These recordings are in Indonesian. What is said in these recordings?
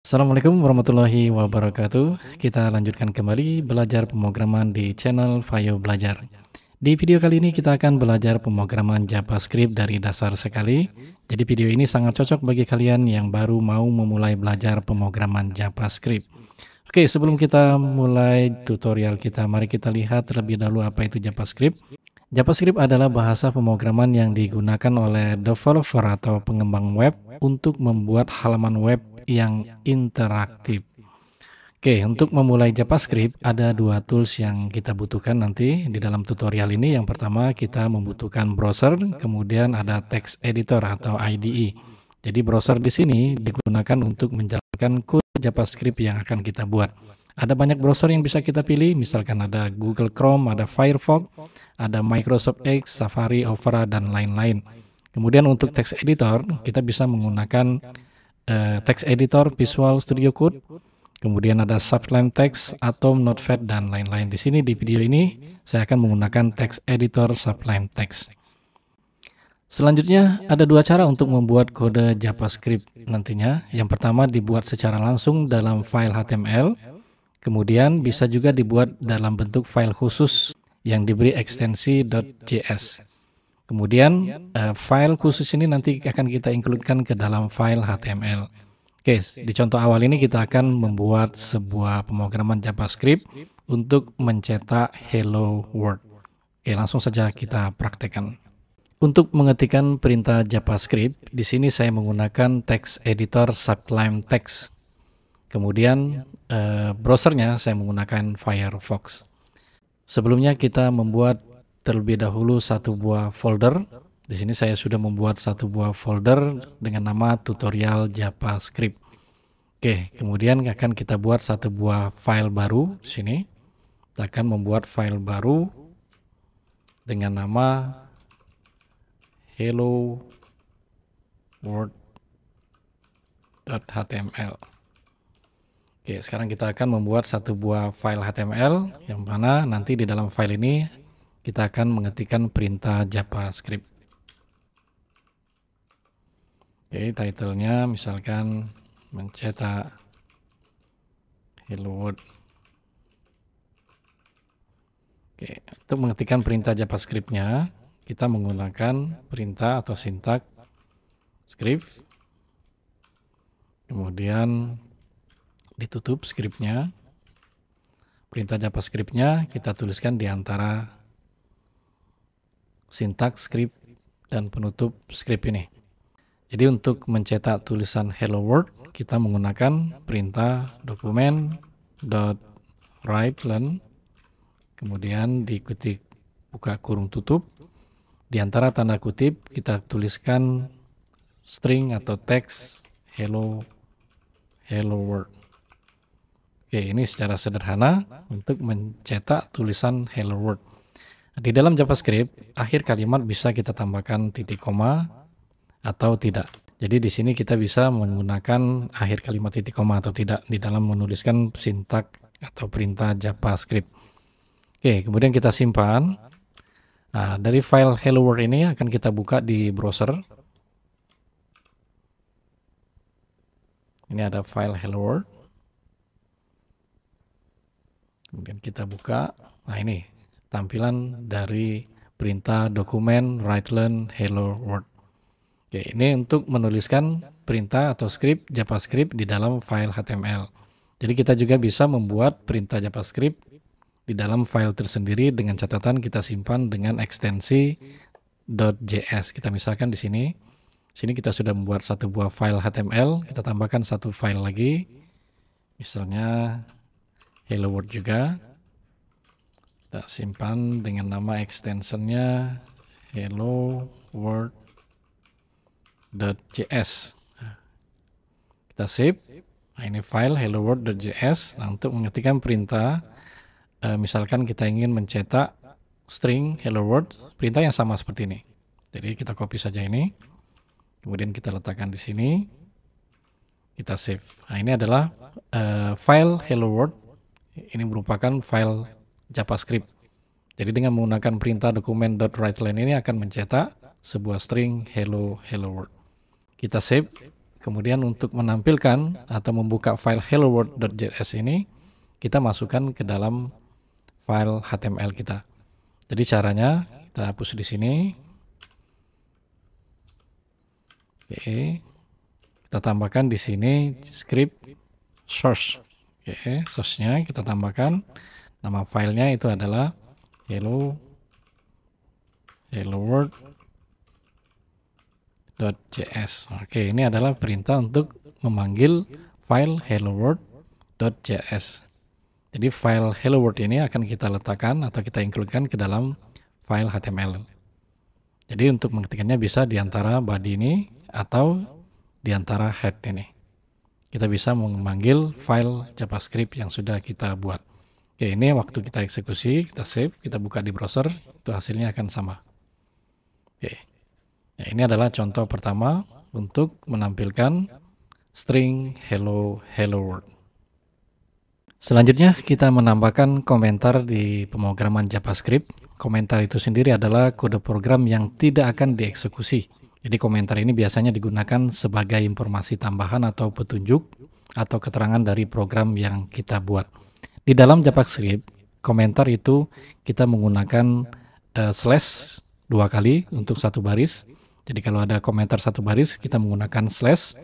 Assalamualaikum warahmatullahi wabarakatuh. Kita lanjutkan kembali belajar pemrograman di channel Vayo Belajar. Di video kali ini kita akan belajar pemrograman JavaScript dari dasar sekali. Jadi video ini sangat cocok bagi kalian yang baru mau memulai belajar pemrograman JavaScript. Oke, sebelum kita mulai tutorial kita, mari kita lihat terlebih dahulu apa itu JavaScript. JavaScript adalah bahasa pemrograman yang digunakan oleh developer atau pengembang web untuk membuat halaman web yang interaktif. Oke, untuk memulai JavaScript ada dua tools yang kita butuhkan nanti di dalam tutorial ini. Yang pertama kita membutuhkan browser, kemudian ada text editor atau IDE. Jadi browser di sini digunakan untuk menjalankan kode JavaScript yang akan kita buat. Ada banyak browser yang bisa kita pilih, misalkan ada Google Chrome, ada Firefox, ada Microsoft Edge, Safari, Opera, dan lain-lain. Kemudian untuk text editor, kita bisa menggunakan text editor Visual Studio Code, kemudian ada Sublime Text, Atom, Notepad, dan lain-lain. Di sini di video ini saya akan menggunakan text editor Sublime Text. Selanjutnya ada dua cara untuk membuat kode JavaScript nantinya. Yang pertama dibuat secara langsung dalam file HTML, kemudian bisa juga dibuat dalam bentuk file khusus yang diberi ekstensi .js. Kemudian file khusus ini nanti akan kita includekan ke dalam file HTML. Oke, di contoh awal ini kita akan membuat sebuah pemrograman JavaScript untuk mencetak Hello World. Oke, langsung saja kita praktekkan. Untuk mengetikkan perintah JavaScript, di sini saya menggunakan text editor Sublime Text. Kemudian browsernya saya menggunakan Firefox. Sebelumnya kita membuat terlebih dahulu satu buah folder. Di sini saya sudah membuat satu buah folder dengan nama tutorial JavaScript. Oke, kemudian akan kita buat satu buah file baru di sini. Kita akan membuat file baru dengan nama hello world.html. Oke, sekarang kita akan membuat satu buah file HTML yang mana nanti di dalam file ini kita akan mengetikkan perintah JavaScript. Oke, title-nya misalkan mencetak hello world. Oke, untuk mengetikkan perintah JavaScript-nya kita menggunakan perintah atau sintak script, kemudian ditutup script-nya. Perintah JavaScript-nya kita tuliskan di antara sintaks script dan penutup script ini. Jadi untuk mencetak tulisan hello world kita menggunakan perintah document.writeLn, kemudian diikuti buka kurung tutup. Di antara tanda kutip kita tuliskan string atau teks hello world. Oke, ini secara sederhana untuk mencetak tulisan hello world. Di dalam JavaScript, akhir kalimat bisa kita tambahkan titik koma atau tidak. Jadi di sini kita bisa menggunakan akhir kalimat titik koma atau tidak di dalam menuliskan sintak atau perintah JavaScript. Oke, kemudian kita simpan. Nah, dari file hello world ini akan kita buka di browser. Ini ada file hello world. Kemudian kita buka. Nah, ini tampilan dari perintah dokumen writeLn hello world. Oke, ini untuk menuliskan perintah atau script JavaScript di dalam file HTML. Jadi kita juga bisa membuat perintah JavaScript di dalam file tersendiri dengan catatan kita simpan dengan ekstensi .js. Kita misalkan di sini. Sini kita sudah membuat satu buah file HTML, kita tambahkan satu file lagi. Misalnya hello world juga. Kita simpan dengan nama extensionnya hello world.js. Kita save. Nah, ini file hello world.js. Nah, untuk mengetikkan perintah, misalkan kita ingin mencetak string hello world, perintah yang sama seperti ini. Jadi kita copy saja ini, kemudian kita letakkan di sini, kita save. Nah, ini adalah file hello world. Ini merupakan file JavaScript. Jadi dengan menggunakan perintah dokumen.writeLn ini akan mencetak sebuah string hello world. Kita save Kemudian untuk menampilkan atau membuka file helloworld.js ini, kita masukkan ke dalam file HTML kita. Jadi caranya kita hapus di sini. Oke. Kita tambahkan di sini script source. Oke, source-nya kita tambahkan. Nama filenya itu adalah helloworld.js. Oke, ini adalah perintah untuk memanggil file helloworld.js. Jadi file helloworld ini akan kita letakkan atau kita include-kan ke dalam file HTML. Jadi untuk mengetikkannya bisa di antara body ini atau di antara head ini. Kita bisa memanggil file JavaScript yang sudah kita buat. Oke, ini waktu kita eksekusi, kita save, kita buka di browser, itu hasilnya akan sama. Oke. Nah, ini adalah contoh pertama untuk menampilkan string hello world. Selanjutnya kita menambahkan komentar di pemrograman JavaScript. Komentar itu sendiri adalah kode program yang tidak akan dieksekusi. Jadi komentar ini biasanya digunakan sebagai informasi tambahan atau petunjuk atau keterangan dari program yang kita buat. Di dalam JavaScript, komentar itu kita menggunakan slash 2 kali untuk satu baris. Jadi kalau ada komentar satu baris, kita menggunakan slash.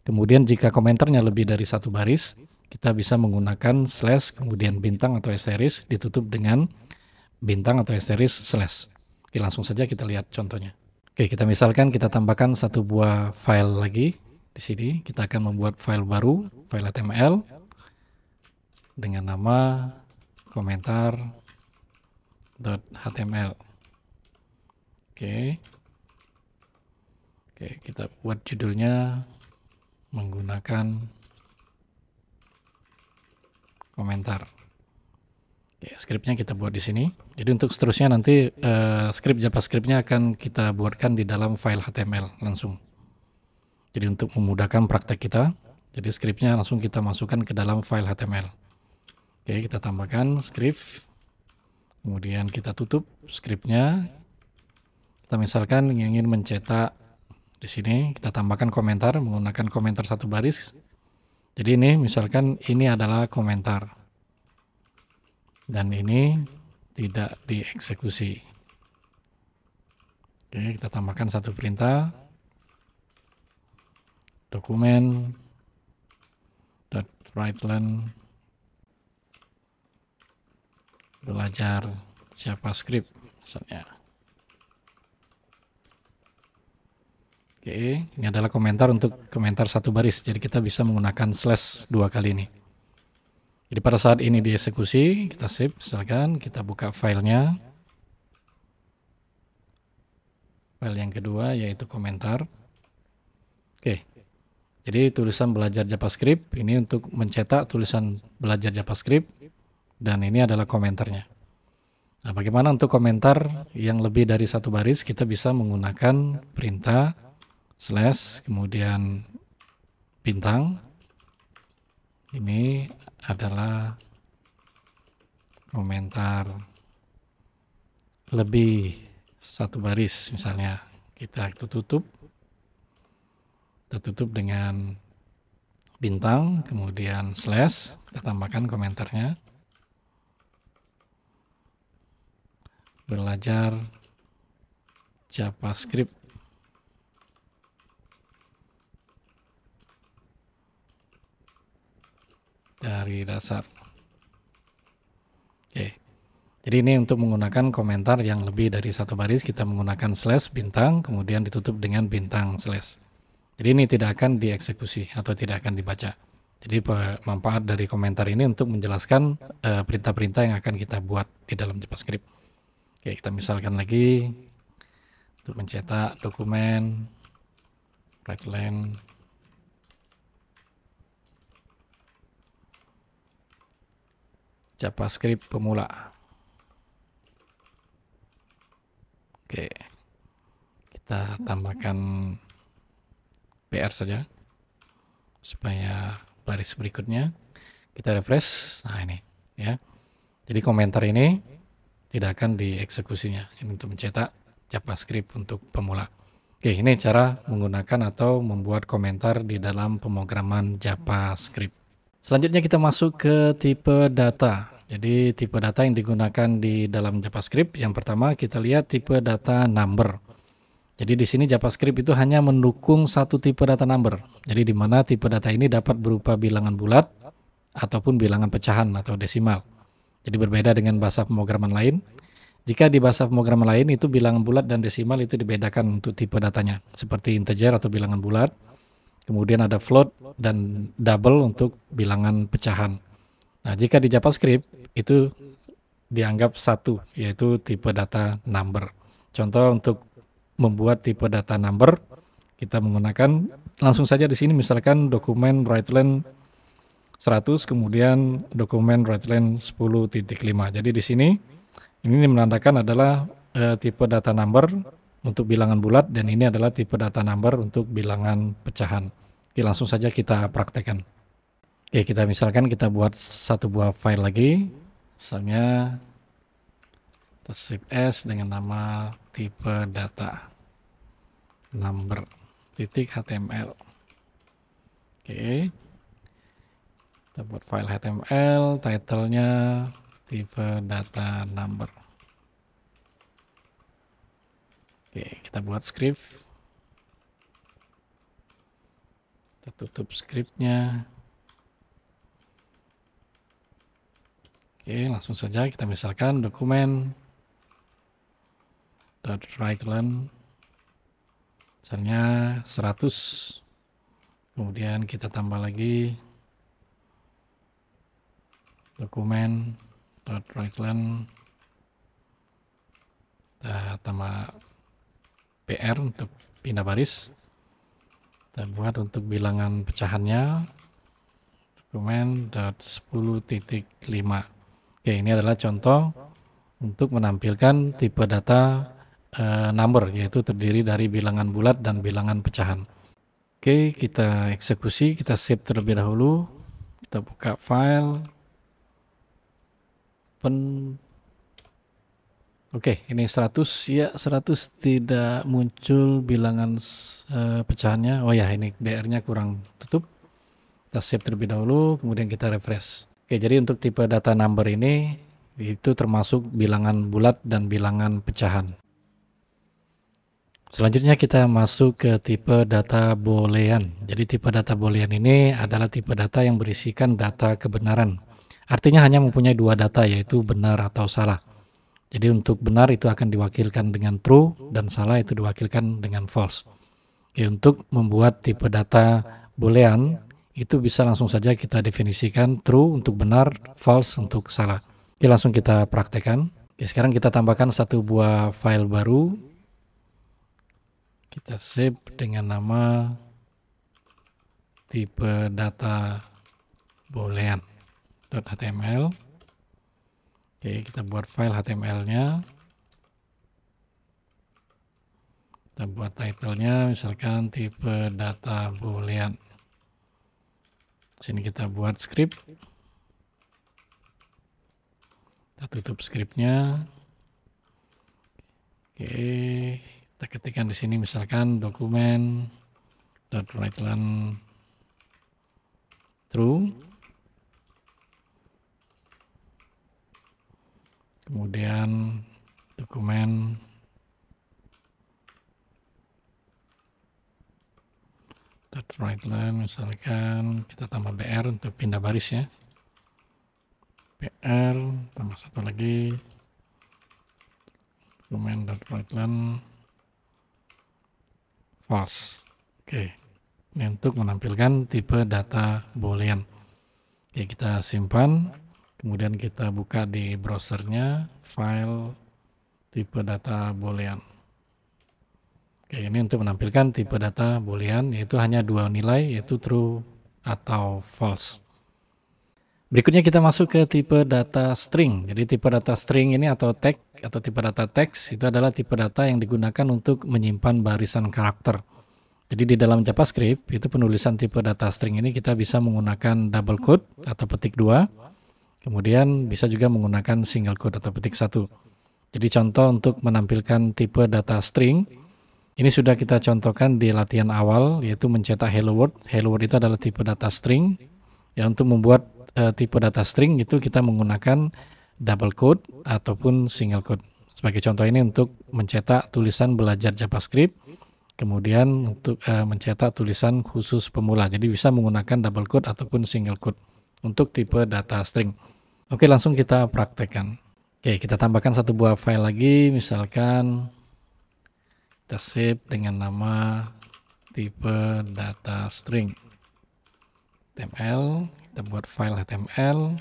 Kemudian jika komentarnya lebih dari satu baris, kita bisa menggunakan slash, kemudian bintang atau asterisk ditutup dengan bintang atau asterisk slash. Oke, langsung saja kita lihat contohnya. Oke, kita misalkan kita tambahkan satu buah file lagi di sini. Kita akan membuat file baru, file HTML dengan nama komentar.html. Oke, kita buat judulnya menggunakan komentar. Oke, scriptnya kita buat di sini. Jadi untuk seterusnya nanti script JavaScript-nya akan kita buatkan di dalam file HTML langsung. Jadi untuk memudahkan praktek kita, jadi scriptnya langsung kita masukkan ke dalam file HTML. Oke, kita tambahkan script, kemudian kita tutup scriptnya. Kita misalkan ingin mencetak di sini, kita tambahkan komentar menggunakan komentar satu baris. Jadi ini misalkan ini adalah komentar. Dan ini tidak dieksekusi. Oke, kita tambahkan satu perintah. Dokumen.writeLearn belajar JavaScript misalnya. Oke, ini adalah komentar untuk komentar satu baris. Jadi kita bisa menggunakan slash 2 kali ini. Jadi pada saat ini dieksekusi, kita save, misalkan kita buka filenya. File yang kedua yaitu komentar. Oke, jadi tulisan belajar JavaScript ini untuk mencetak tulisan belajar JavaScript dan ini adalah komentarnya. Nah, bagaimana untuk komentar yang lebih dari satu baris? Kita bisa menggunakan perintah slash kemudian bintang. Ini adalah komentar lebih satu baris, misalnya kita tutup dengan bintang, kemudian slash, kita tambahkan komentarnya. Belajar JavaScript dari dasar. Oke, jadi ini untuk menggunakan komentar yang lebih dari satu baris, kita menggunakan slash bintang, kemudian ditutup dengan bintang slash. Jadi ini tidak akan dieksekusi atau tidak akan dibaca. Jadi manfaat dari komentar ini untuk menjelaskan perintah-perintah yang akan kita buat di dalam JavaScript. Oke, kita misalkan lagi untuk mencetak dokumen WriteLearn JavaScript pemula. Oke, kita tambahkan PR saja supaya baris berikutnya kita refresh. Nah ini ya, jadi komentar ini tidak akan dieksekusinya. Ini untuk mencetak JavaScript untuk pemula. Oke, ini cara menggunakan atau membuat komentar di dalam pemrograman JavaScript. Selanjutnya kita masuk ke tipe data. Jadi tipe data yang digunakan di dalam JavaScript, yang pertama kita lihat tipe data number. Jadi di sini JavaScript itu hanya mendukung satu tipe data number. Jadi di mana tipe data ini dapat berupa bilangan bulat ataupun bilangan pecahan atau desimal. Jadi berbeda dengan bahasa pemrograman lain. Jika di bahasa pemrograman lain itu bilangan bulat dan desimal itu dibedakan untuk tipe datanya, seperti integer atau bilangan bulat, kemudian ada float dan double untuk bilangan pecahan. Nah, jika di JavaScript itu dianggap satu, yaitu tipe data number. Contoh untuk membuat tipe data number, kita menggunakan langsung saja di sini misalkan dokumen WriteLine 100, kemudian dokumen WriteLine 10.5. Jadi di sini ini menandakan adalah tipe data number untuk bilangan bulat dan ini adalah tipe data number untuk bilangan pecahan. Oke, langsung saja kita praktekkan. Oke, kita buat satu buah file lagi. Misalnya kita save as dengan nama tipe data number.html. Oke. Kita buat file HTML, title-nya tipe data number. Oke, kita buat script. Kita tutup scriptnya. Oke, langsung saja kita misalkan dokumen .WriteLine misalnya 100. Kemudian kita tambah lagi dokumen .WriteLine, kita tambah PR untuk pindah baris, kita buat untuk bilangan pecahannya dokumen .10.5. Oke, ini adalah contoh untuk menampilkan tipe data number, yaitu terdiri dari bilangan bulat dan bilangan pecahan. Oke, kita eksekusi, kita save terlebih dahulu, kita buka file. Oke, ini 100 ya, 100 tidak muncul bilangan pecahannya. Oh ya, ini DR-nya kurang tutup. Kita save terlebih dahulu, kemudian kita refresh. Oke, jadi untuk tipe data number ini itu termasuk bilangan bulat dan bilangan pecahan. Selanjutnya kita masuk ke tipe data boolean. Jadi tipe data boolean ini adalah tipe data yang berisikan data kebenaran. Artinya hanya mempunyai dua data, yaitu benar atau salah. Jadi untuk benar itu akan diwakilkan dengan true dan salah itu diwakilkan dengan false. Oke, untuk membuat tipe data boolean itu bisa langsung saja kita definisikan true untuk benar, false untuk salah. Oke, langsung kita praktekkan. Oke, sekarang kita tambahkan satu buah file baru. Kita save dengan nama tipe data boolean.html. Oke, kita buat file HTML-nya. Kita buat title-nya misalkan tipe data boolean. Sini kita buat script. Kita tutup scriptnya. Oke, kita ketikkan di sini misalkan dokumen .WriteLine true. Kemudian dokumen .WriteLine misalkan kita tambah BR untuk pindah baris ya. BR tambah satu lagi dokumen .WriteLine false. Oke, ini untuk menampilkan tipe data boolean. Oke, kita simpan. Kemudian kita buka di browsernya file tipe data boolean. Oke, ini untuk menampilkan tipe data boolean, yaitu hanya dua nilai, yaitu true atau false. Berikutnya kita masuk ke tipe data string. Jadi tipe data string ini atau tag atau tipe data text itu adalah tipe data yang digunakan untuk menyimpan barisan karakter. Jadi di dalam JavaScript itu penulisan tipe data string ini kita bisa menggunakan double quote atau petik 2. Kemudian bisa juga menggunakan single quote atau petik 1. Jadi contoh untuk menampilkan tipe data string Ini sudah kita contohkan di latihan awal, yaitu mencetak hello world. Hello world itu adalah tipe data string. Ya, untuk membuat tipe data string itu kita menggunakan double quote ataupun single quote. Sebagai contoh ini untuk mencetak tulisan belajar JavaScript, kemudian untuk mencetak tulisan khusus pemula. Jadi bisa menggunakan double quote ataupun single quote untuk tipe data string. Oke, langsung kita praktekkan. Oke, kita tambahkan satu buah file lagi, misalkan kita save dengan nama tipe data string HTML. Kita buat file HTML.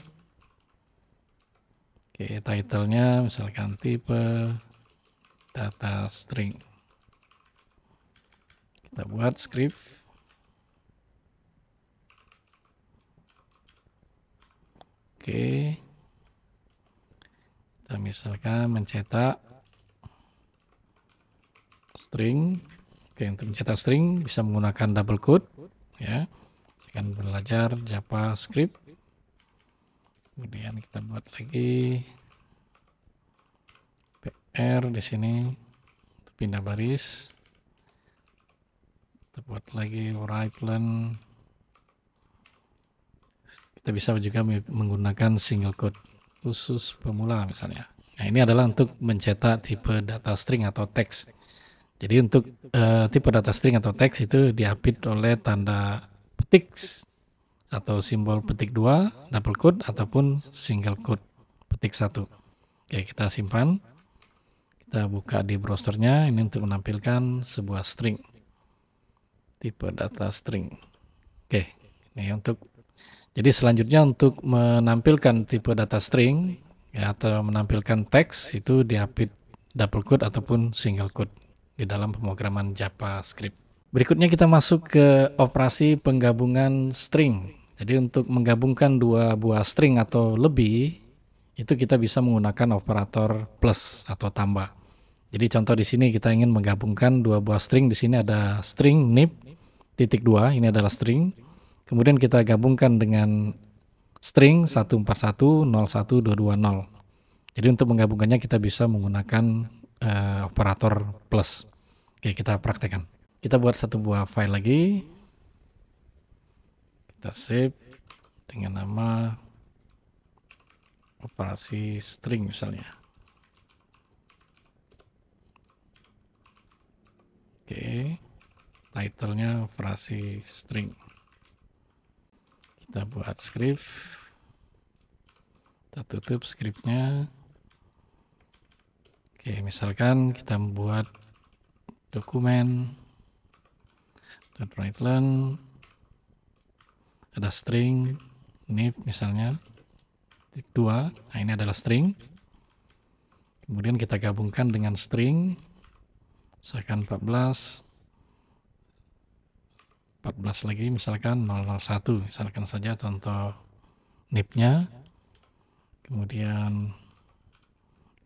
Oke, title-nya misalkan tipe data string. Kita buat script. Oke, kita misalkan mencetak string. Oke, untuk mencetak string bisa menggunakan double quote, ya. Akan belajar JavaScript. Kemudian kita buat lagi PR di sini untuk pindah baris. Kita buat lagi right len. Kita bisa juga menggunakan single quote khusus pemula misalnya. Nah, ini adalah untuk mencetak tipe data string atau teks. Jadi untuk tipe data string atau teks itu diapit oleh tanda petik atau simbol petik 2, double quote ataupun single quote petik 1. Oke, kita simpan. Kita buka di browsernya, ini untuk menampilkan sebuah string. Tipe data string. Oke, ini untuk jadi selanjutnya untuk menampilkan tipe data string ya, atau menampilkan teks itu diapit double quote ataupun single quote di dalam pemrograman JavaScript. Berikutnya kita masuk ke operasi penggabungan string. Jadi untuk menggabungkan dua buah string atau lebih itu kita bisa menggunakan operator plus atau tambah. Jadi contoh di sini kita ingin menggabungkan dua buah string. Di sini ada string nib titik 2, ini adalah string. Kemudian kita gabungkan dengan string 141.01220. Jadi untuk menggabungkannya kita bisa menggunakan operator plus. Oke, kita praktekkan. Kita buat satu buah file lagi. Kita save dengan nama operasi string misalnya. Oke, title-nya operasi string. Kita buat script. Kita tutup scriptnya. Oke, misalkan kita membuat dokumen .write len, ada string nib misalnya titik 2. Nah, ini adalah string. Kemudian kita gabungkan dengan string misalkan 14 lagi misalkan 001, misalkan saja contoh nibnya. Kemudian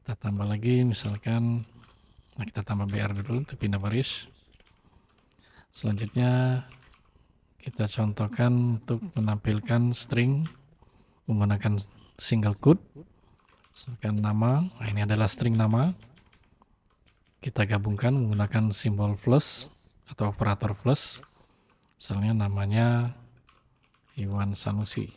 kita tambah lagi misalkan, nah kita tambah BR dulu untuk pindah baris. Selanjutnya kita contohkan untuk menampilkan string menggunakan single quote, misalkan nama. Nah, ini adalah string nama. Kita gabungkan menggunakan simbol plus atau operator plus. Misalnya namanya Iwan Sanusi.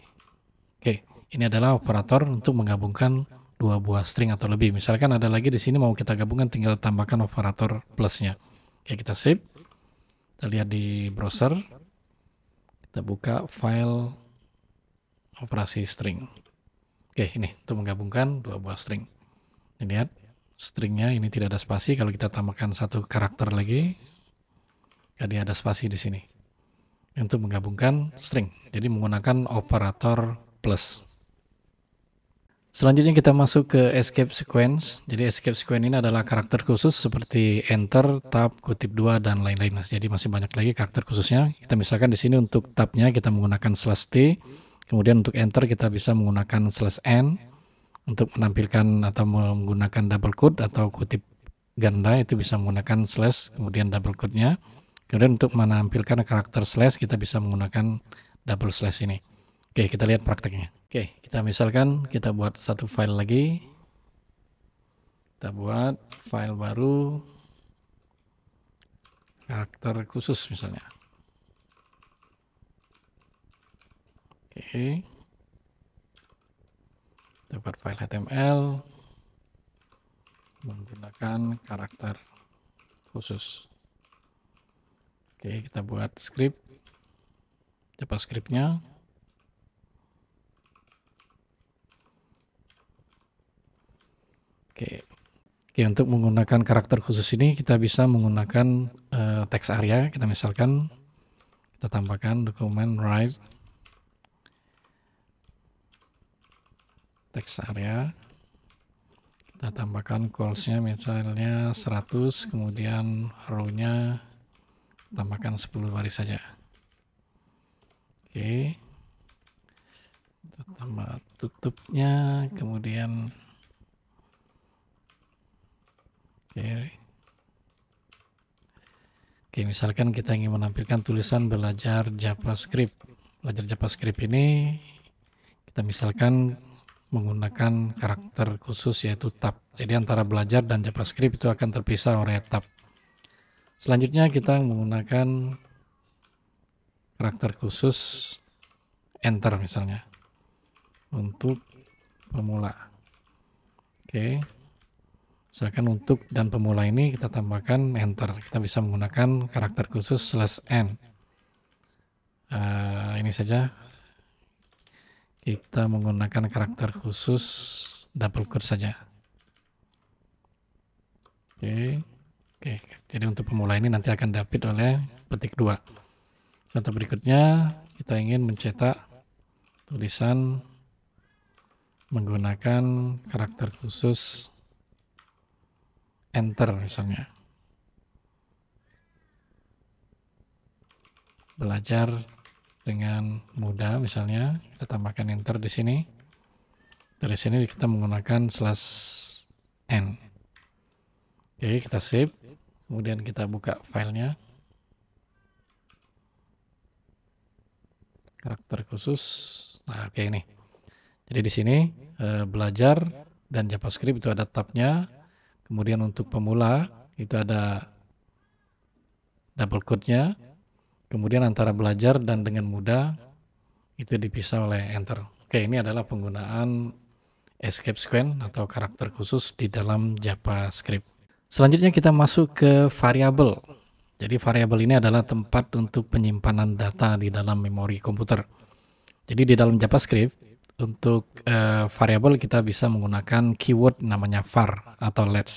Oke, ini adalah operator untuk menggabungkan dua buah string atau lebih. Misalkan ada lagi di sini mau kita gabungkan, tinggal tambahkan operator plusnya. Oke, kita save. Kita lihat di browser. Kita buka file operasi string. Oke, ini untuk menggabungkan dua buah string. Lihat stringnya ini tidak ada spasi. Kalau kita tambahkan satu karakter lagi, jadi ada spasi di sini untuk menggabungkan string. Jadi menggunakan operator plus. Selanjutnya kita masuk ke escape sequence. Jadi escape sequence ini adalah karakter khusus seperti enter, tab, kutip 2 dan lain-lain. Jadi masih banyak lagi karakter khususnya. Kita misalkan di sini untuk tabnya kita menggunakan /t. Kemudian untuk enter kita bisa menggunakan /n. Untuk menampilkan atau menggunakan double quote atau kutip ganda itu bisa menggunakan slash kemudian double quote-nya. Kemudian untuk menampilkan karakter slash kita bisa menggunakan double slash ini. Oke, kita lihat prakteknya. Oke, kita misalkan kita buat satu file lagi. Kita buat file baru. karakter khusus misalnya. Oke. Kita buat file HTML menggunakan karakter khusus. Oke, kita buat script JavaScript-nya. Oke. Oke, untuk menggunakan karakter khusus ini kita bisa menggunakan text area. Kita misalkan kita tambahkan dokumen write text area. Kita tambahkan calls-nya misalnya 100, kemudian row-nya tambahkan 10 baris saja. Oke. Kita tambah tutupnya, kemudian Oke, misalkan kita ingin menampilkan tulisan belajar JavaScript. Belajar JavaScript ini kita misalkan menggunakan karakter khusus yaitu tab. Jadi antara belajar dan JavaScript itu akan terpisah oleh tab. Selanjutnya kita menggunakan karakter khusus enter misalnya untuk pemula. Oke. Misalkan untuk dan pemula ini kita tambahkan enter. Kita bisa menggunakan karakter khusus /n. Ini saja. Kita menggunakan karakter khusus double quote saja. Oke. Jadi untuk pemula ini nanti akan diapit oleh petik 2. Contoh berikutnya, kita ingin mencetak tulisan menggunakan karakter khusus enter misalnya. Belajar dengan mudah misalnya, kita tambahkan enter di sini. Dari sini kita menggunakan /n. Oke, kita save. Kemudian kita buka filenya. Karakter khusus. Nah, oke ini. Jadi di sini belajar dan JavaScript itu ada tabnya. Kemudian untuk pemula itu ada double quote-nya. Kemudian antara belajar dan dengan mudah itu dipisah oleh enter. Oke, ini adalah penggunaan escape sequence atau karakter khusus di dalam JavaScript. Selanjutnya kita masuk ke variabel. Jadi variabel ini adalah tempat untuk penyimpanan data di dalam memori komputer. Jadi di dalam JavaScript untuk variabel kita bisa menggunakan keyword namanya var atau let.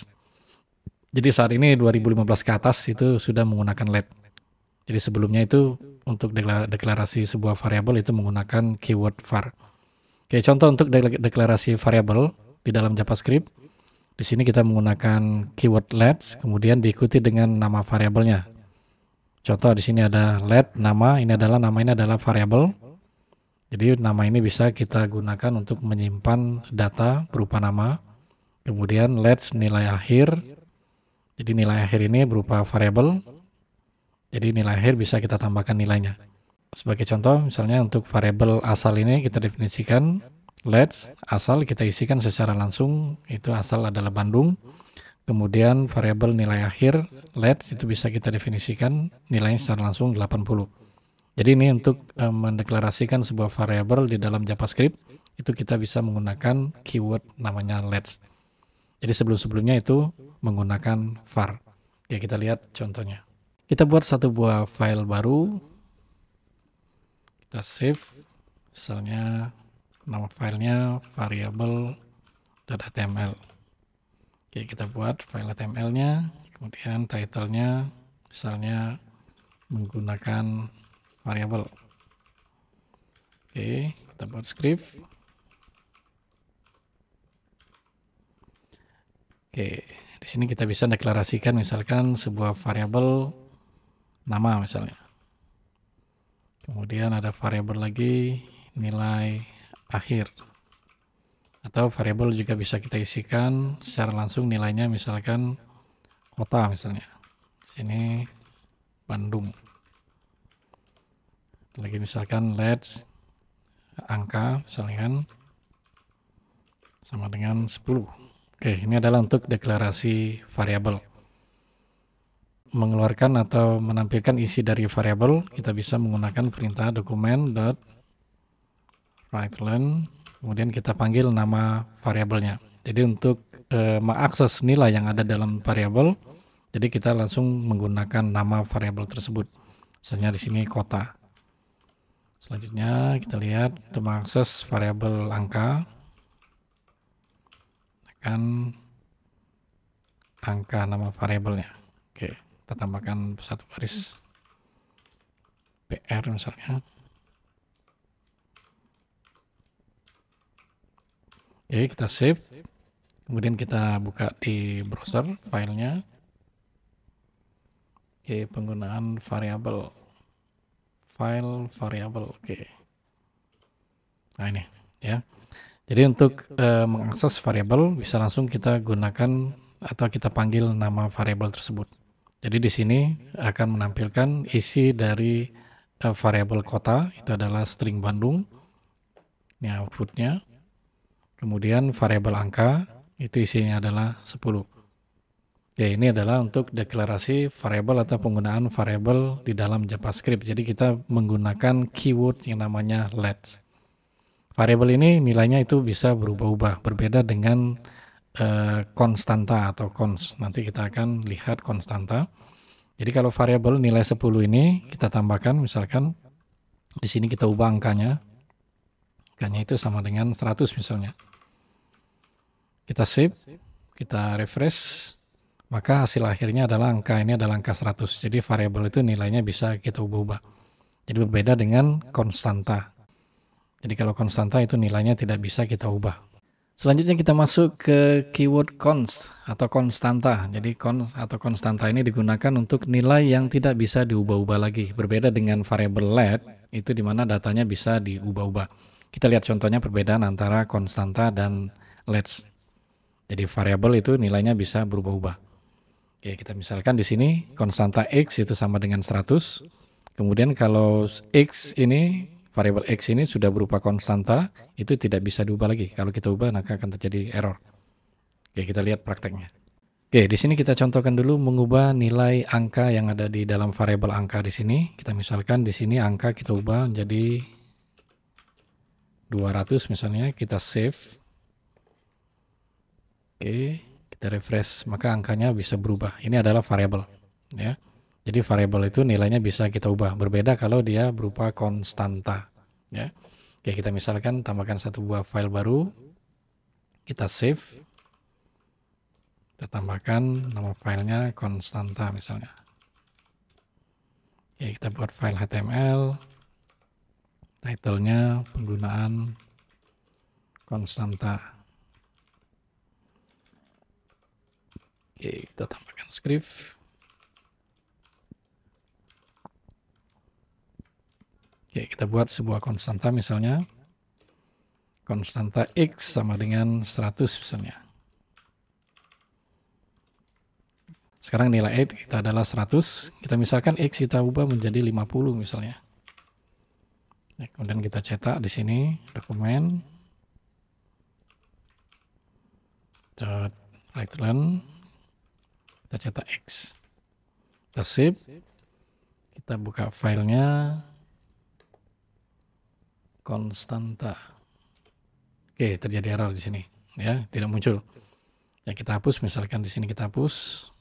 Jadi saat ini 2015 ke atas itu sudah menggunakan let. Jadi sebelumnya itu untuk deklarasi sebuah variabel itu menggunakan keyword var. Oke, contoh untuk deklarasi variabel di dalam JavaScript. Di sini kita menggunakan keyword let, kemudian diikuti dengan nama variabelnya. Contoh di sini ada let nama, ini adalah variabel. Jadi nama ini bisa kita gunakan untuk menyimpan data berupa nama. Kemudian let nilai akhir. Jadi nilai akhir ini berupa variabel. Jadi nilai akhir bisa kita tambahkan nilainya. Sebagai contoh, misalnya untuk variabel asal ini kita definisikan let asal kita isikan secara langsung, itu asal adalah Bandung. Kemudian variabel nilai akhir let itu bisa kita definisikan nilainya secara langsung 80. Jadi ini untuk mendeklarasikan sebuah variabel di dalam JavaScript itu kita bisa menggunakan keyword namanya let. Jadi sebelum-sebelumnya itu menggunakan var. Oke, kita lihat contohnya. Kita buat satu buah file baru. Kita save. Misalnya nama filenya variable.html. Oke, kita buat file HTML-nya. Kemudian title-nya misalnya menggunakan variabel. Oke, kita buat script. Oke, di sini kita bisa deklarasikan misalkan sebuah variabel nama misalnya. Kemudian ada variabel lagi nilai akhir. Atau variabel juga bisa kita isikan secara langsung nilainya misalkan kota misalnya. Di sini Bandung. Lagi misalkan let angka misalnya kan sama dengan 10. Oke, ini adalah untuk deklarasi variabel. mengeluarkan atau menampilkan isi dari variabel, kita bisa menggunakan perintah document.writeLen, kemudian kita panggil nama variabelnya. Jadi untuk mengakses nilai yang ada dalam variabel, jadi kita langsung menggunakan nama variabel tersebut. Misalnya di sini kota. Selanjutnya kita lihat untuk mengakses variabel angka, akan angka nama variabelnya. Oke, kita tambahkan satu baris PR misalnya. Oke, kita save. Kemudian kita buka di browser filenya. Oke, penggunaan variabel. File variabel. Oke. Nah ini ya. Jadi untuk mengakses variabel bisa langsung kita gunakan atau kita panggil nama variabel tersebut. Jadi di sini akan menampilkan isi dari variabel kota, itu adalah string Bandung. Ini outputnya. Kemudian variabel angka, itu isinya adalah 10. Ya, ini adalah untuk deklarasi variabel atau penggunaan variabel di dalam JavaScript. Jadi kita menggunakan keyword yang namanya let. Variabel ini nilainya itu bisa berubah-ubah, berbeda dengan konstanta atau const. Nanti kita akan lihat konstanta. Jadi kalau variabel nilai 10 ini kita tambahkan, misalkan di sini kita ubah angkanya. Angkanya itu sama dengan 100 misalnya. Kita save, kita refresh, maka hasil akhirnya adalah angka ini adalah angka 100. Jadi variabel itu nilainya bisa kita ubah-ubah. Jadi berbeda dengan konstanta. Jadi kalau konstanta itu nilainya tidak bisa kita ubah. Selanjutnya kita masuk ke keyword const atau konstanta. Jadi const atau konstanta ini digunakan untuk nilai yang tidak bisa diubah-ubah lagi. Berbeda dengan variabel let, itu dimana datanya bisa diubah-ubah. Kita lihat contohnya perbedaan antara konstanta dan let. Jadi variabel itu nilainya bisa berubah-ubah. Oke, kita misalkan di sini konstanta X itu sama dengan 100. Kemudian kalau X ini, variabel X ini sudah berupa konstanta, itu tidak bisa diubah lagi. Kalau kita ubah, maka akan terjadi error. Oke, kita lihat prakteknya. Oke, di sini kita contohkan dulu mengubah nilai angka yang ada di dalam variabel angka di sini. Kita misalkan di sini angka kita ubah menjadi 200 misalnya, kita save. Oke, kita refresh, maka angkanya bisa berubah. Ini adalah variabel, ya. Jadi variabel itu nilainya bisa kita ubah. Berbeda kalau dia berupa konstanta, ya. Oke, kita misalkan tambahkan satu buah file baru, kita save, kita tambahkan nama filenya konstanta misalnya. Oke, kita buat file HTML, title-nya penggunaan konstanta. Oke, kita tambahkan script. Oke, kita buat sebuah konstanta misalnya. Konstanta X sama dengan 100 misalnya. Sekarang nilai X kita adalah 100. Kita misalkan X kita ubah menjadi 50 misalnya. Nah, kemudian kita cetak di sini dokumen .writeLen. Kita cetak X, kita save, kita buka filenya konstanta. Oke, terjadi error di sini, ya, tidak muncul. Ya, kita hapus, misalkan di sini kita hapus,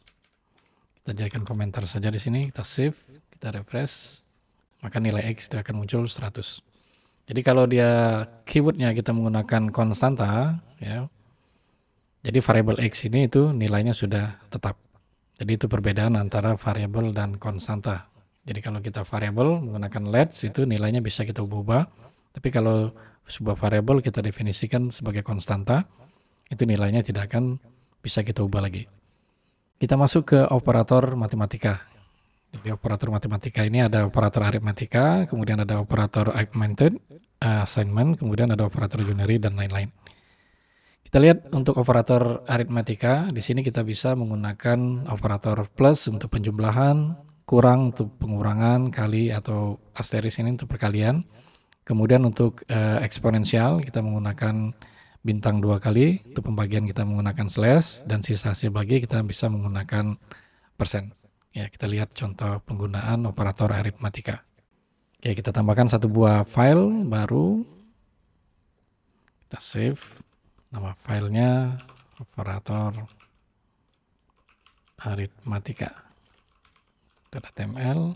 kita jadikan komentar saja di sini, kita save, kita refresh, maka nilai X itu akan muncul 100. Jadi kalau dia keywordnya kita menggunakan konstanta, ya, jadi variabel X ini itu nilainya sudah tetap. Jadi itu perbedaan antara variabel dan konstanta. Jadi kalau kita variabel menggunakan let itu nilainya bisa kita ubah-ubah. Tapi kalau sebuah variabel kita definisikan sebagai konstanta, itu nilainya tidak akan bisa kita ubah lagi. Kita masuk ke operator matematika. Jadi operator matematika ini ada operator aritmatika, kemudian ada operator augmented, assignment, kemudian ada operator unary dan lain-lain. Kita lihat untuk operator aritmatika, di sini kita bisa menggunakan operator plus untuk penjumlahan, kurang untuk pengurangan, kali atau asteris ini untuk perkalian. Kemudian untuk eksponensial kita menggunakan bintang 2 kali, untuk pembagian kita menggunakan slash, dan sisa hasil bagi kita bisa menggunakan persen. Ya, kita lihat contoh penggunaan operator aritmatika. Oke, kita tambahkan satu buah file baru. Kita save. Nama filenya operator aritmatika.html.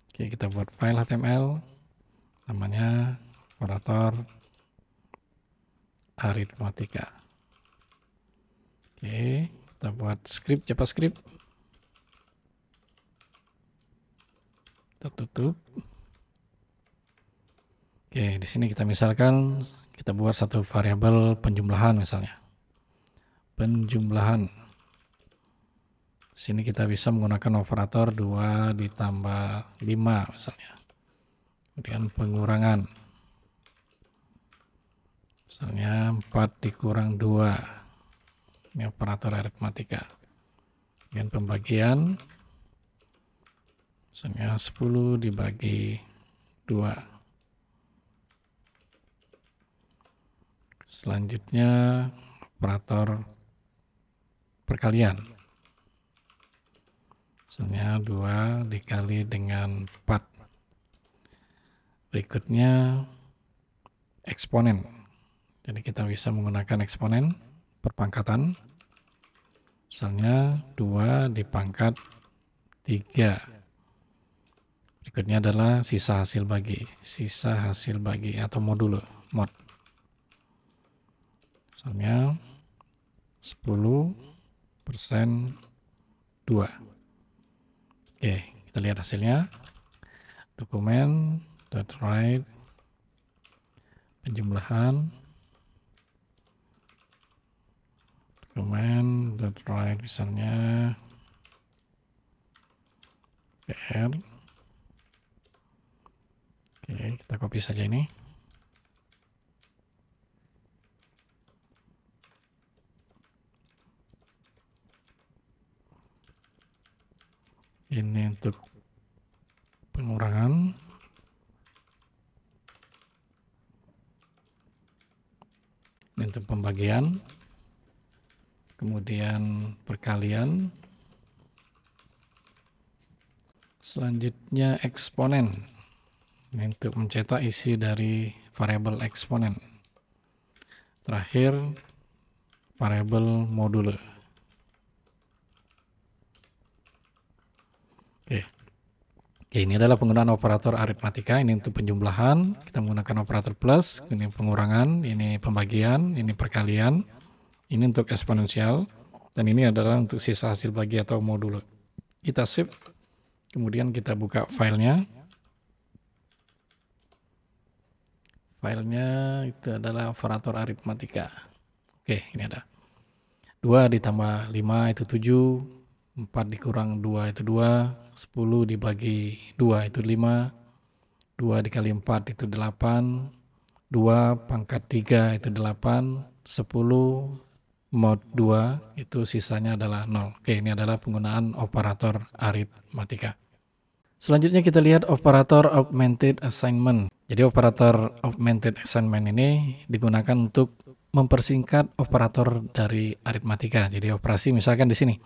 Oke, kita buat file HTML. Namanya operator aritmatika. Oke, kita buat script JavaScript. Kita tutup. Oke, di sini kita misalkan kita buat satu variabel penjumlahan misalnya. Penjumlahan. Di sini kita bisa menggunakan operator 2 ditambah 5 misalnya. Kemudian pengurangan. Misalnya 4 dikurang 2. Ini operator aritmatika. Kemudian pembagian. Misalnya 10 dibagi 2. Selanjutnya operator perkalian. Misalnya 2 dikali dengan 4. Berikutnya eksponen. Jadi kita bisa menggunakan eksponen perpangkatan. Misalnya 2 dipangkat 3. Berikutnya adalah sisa hasil bagi. Sisa hasil bagi atau modulo. Mod. Misalnya 10% 2. Oke, kita lihat hasilnya. Dokumen .write penjumlahan. Dokumen .write misalnya PR. Oke, kita copy saja ini. Ini untuk pengurangan. Ini untuk pembagian. Kemudian perkalian. Selanjutnya eksponen. Ini untuk mencetak isi dari variabel eksponen. Terakhir variabel modulo. Oke, ini adalah penggunaan operator aritmatika. Ini untuk penjumlahan, kita menggunakan operator plus. Ini pengurangan, ini pembagian, ini perkalian. Ini untuk eksponensial, dan ini adalah untuk sisa hasil bagi atau modulo. Kita save, kemudian kita buka filenya. Filenya itu adalah operator aritmatika. Oke, ini ada 2 ditambah 5 itu 7. 4 dikurang 2 itu 2, 10 dibagi 2 itu 5, 2 dikali 4 itu 8, 2 pangkat 3 itu 8, 10 mod 2 itu sisanya adalah 0. Oke, ini adalah penggunaan operator aritmatika. Selanjutnya kita lihat operator augmented assignment. Jadi operator augmented assignment ini digunakan untuk mempersingkat operator dari aritmatika. Jadi operasi misalkan di sini.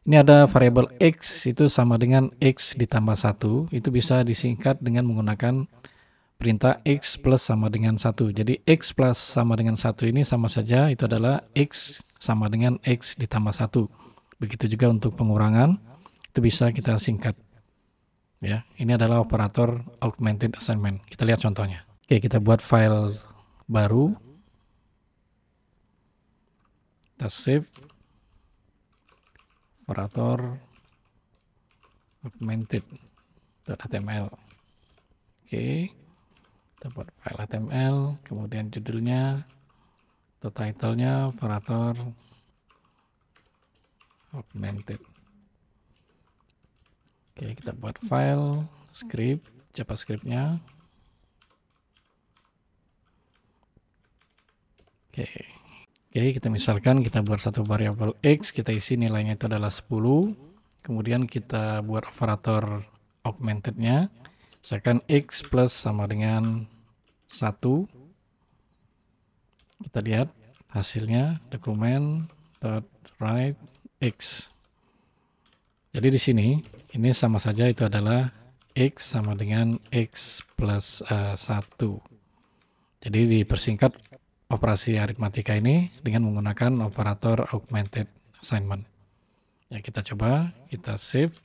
Ini ada variabel X itu sama dengan X ditambah 1. Itu bisa disingkat dengan menggunakan perintah X plus sama dengan 1. Jadi X plus sama dengan 1 ini sama saja, itu adalah X sama dengan X ditambah 1. Begitu juga untuk pengurangan, itu bisa kita singkat. Ya, ini adalah operator augmented assignment. Kita lihat contohnya. Oke, kita buat file baru. Kita save. Operator augmented.html. Oke, kita buat file HTML, kemudian judulnya atau titlenya operator augmented. Oke, kita buat file script JavaScript-nya. Oke, kita misalkan kita buat satu variabel X, kita isi nilainya itu adalah 10. Kemudian kita buat operator augmented-nya. Misalkan X plus sama dengan 1. Kita lihat hasilnya, dokumen.write X. Jadi di sini ini sama saja itu adalah X sama dengan X plus 1. Jadi dipersingkat operasi aritmatika ini dengan menggunakan operator augmented assignment. Ya, kita coba, kita save,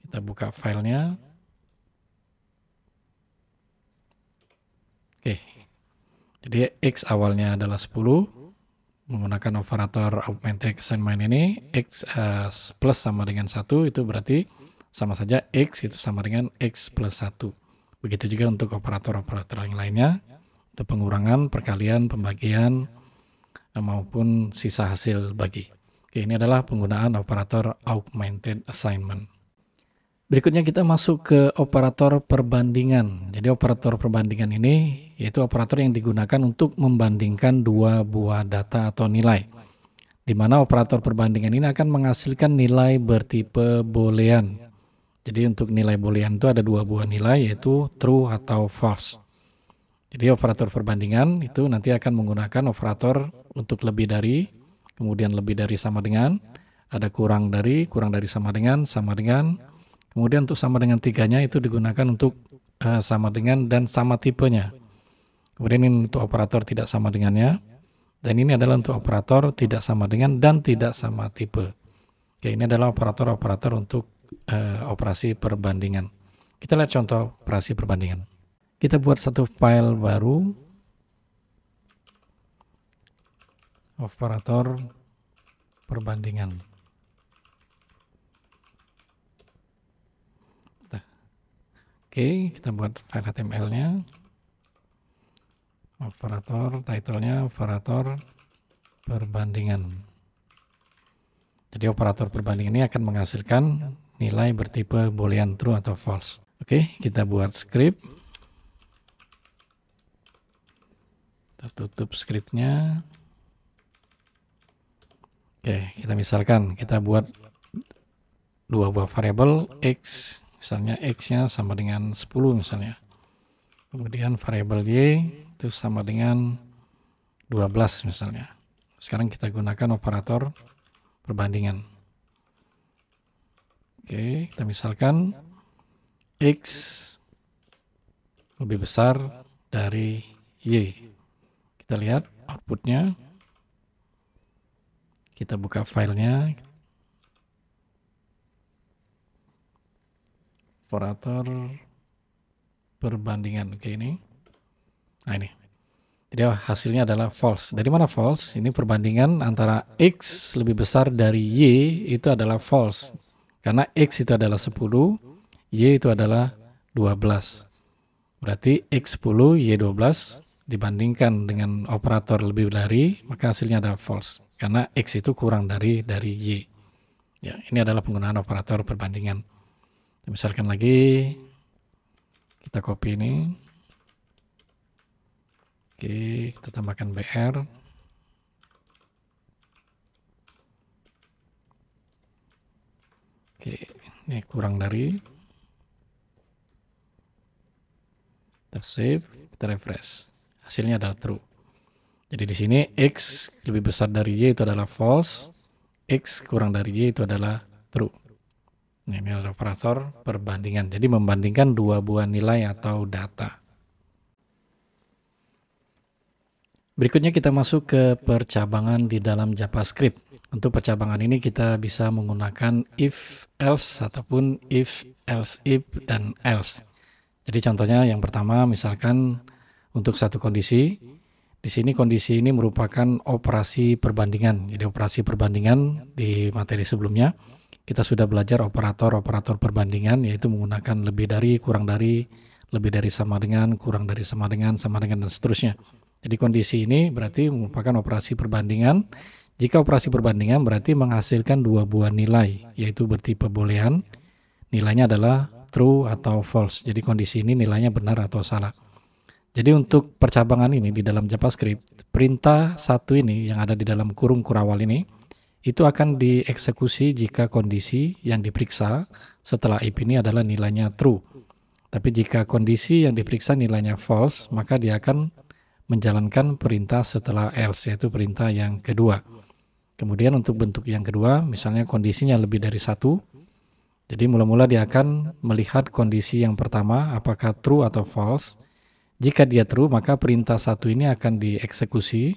kita buka filenya. Oke, jadi X awalnya adalah 10, menggunakan operator augmented assignment ini, X plus sama dengan 1, itu berarti sama saja X itu sama dengan X plus 1. Begitu juga untuk operator-operator yang lainnya, untuk pengurangan, perkalian, pembagian, maupun sisa hasil bagi. Oke, ini adalah penggunaan operator augmented assignment. Berikutnya kita masuk ke operator perbandingan. Jadi operator perbandingan ini yaitu operator yang digunakan untuk membandingkan dua buah data atau nilai. Di mana operator perbandingan ini akan menghasilkan nilai bertipe boolean. Jadi untuk nilai boolean itu ada dua buah nilai, yaitu true atau false. Jadi operator perbandingan itu nanti akan menggunakan operator untuk lebih dari, kemudian lebih dari sama dengan, ada kurang dari sama dengan, kemudian untuk sama dengan tiganya itu digunakan untuk sama dengan dan sama tipenya. Kemudian ini untuk operator tidak sama dengannya, dan ini adalah untuk operator tidak sama dengan dan tidak sama tipe. Oke, ini adalah operator-operator untuk operasi perbandingan. Kita lihat contoh operasi perbandingan. Kita buat satu file baru, operator perbandingan. Oke, kita buat file HTML-nya. Operator, title-nya operator perbandingan. Jadi operator perbandingan ini akan menghasilkan nilai bertipe boolean true atau false. Oke, kita buat script. Kita tutup scriptnya. Oke, kita misalkan kita buat dua buah variabel X. Misalnya X-nya sama dengan 10 misalnya. Kemudian variabel Y itu sama dengan 12 misalnya. Sekarang kita gunakan operator perbandingan. Oke, kita misalkan X lebih besar dari Y. Kita lihat outputnya. Kita buka filenya. Operator perbandingan. Oke, ini. Nah, ini. Jadi hasilnya adalah false. Dari mana false? Ini perbandingan antara X lebih besar dari Y itu adalah false. Karena X itu adalah 10, Y itu adalah 12. Berarti X10, Y12 dibandingkan dengan operator lebih dari, maka hasilnya adalah false. Karena X itu kurang dari Y. Ya, ini adalah penggunaan operator perbandingan. Misalkan lagi, kita copy ini. Oke, kita tambahkan BR. Oke, ini kurang dari. Kita save, kita refresh. Hasilnya adalah true. Jadi di sini X lebih besar dari Y itu adalah false. X kurang dari Y itu adalah true. Nah, ini adalah operator perbandingan. Jadi membandingkan dua buah nilai atau data. Berikutnya kita masuk ke percabangan di dalam JavaScript. Untuk percabangan ini kita bisa menggunakan if else ataupun if else if dan else. Jadi contohnya yang pertama misalkan untuk satu kondisi, di sini kondisi ini merupakan operasi perbandingan. Jadi operasi perbandingan di materi sebelumnya kita sudah belajar operator-operator perbandingan, yaitu menggunakan lebih dari, kurang dari, lebih dari sama dengan, kurang dari sama dengan, dan seterusnya. Jadi kondisi ini berarti merupakan operasi perbandingan. Jika operasi perbandingan berarti menghasilkan dua buah nilai, yaitu bertipe boolean. Nilainya adalah true atau false. Jadi kondisi ini nilainya benar atau salah. Jadi untuk percabangan ini di dalam JavaScript, perintah satu ini yang ada di dalam kurung kurawal ini, itu akan dieksekusi jika kondisi yang diperiksa setelah if ini adalah nilainya true. Tapi jika kondisi yang diperiksa nilainya false, maka dia akan menjalankan perintah setelah else, yaitu perintah yang kedua. Kemudian untuk bentuk yang kedua, misalnya kondisinya lebih dari satu, jadi mula-mula dia akan melihat kondisi yang pertama apakah true atau false. Jika dia true, maka perintah satu ini akan dieksekusi.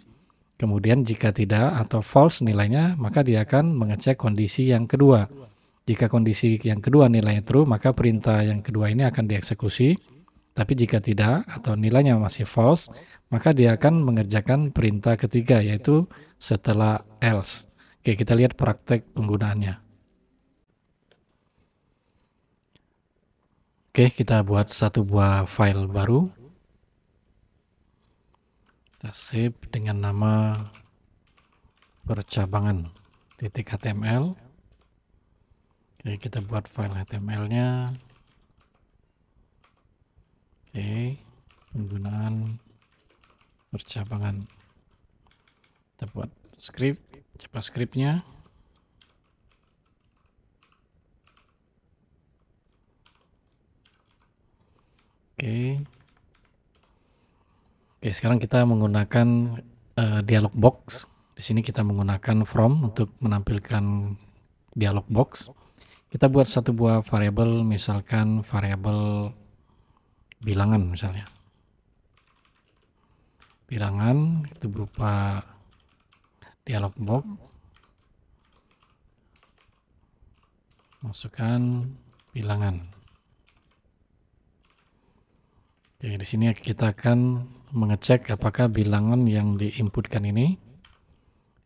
Kemudian jika tidak atau false nilainya, maka dia akan mengecek kondisi yang kedua. Jika kondisi yang kedua nilainya true, maka perintah yang kedua ini akan dieksekusi. Tapi jika tidak atau nilainya masih false, maka dia akan mengerjakan perintah ketiga, yaitu setelah else. Oke, kita lihat praktek penggunaannya. Oke, kita buat satu buah file baru. Kita save dengan nama percabangan.html. Oke, kita buat file HTML-nya. Oke, penggunaan percabangan. Kita buat script, JavaScript-nya. Oke. Oke, sekarang kita menggunakan dialog box. Di sini kita menggunakan from untuk menampilkan dialog box. Kita buat satu buah variabel, misalkan variabel bilangan misalnya. Bilangan itu berupa dialog box. Masukkan bilangan. Oke, di sini kita akan mengecek apakah bilangan yang diinputkan ini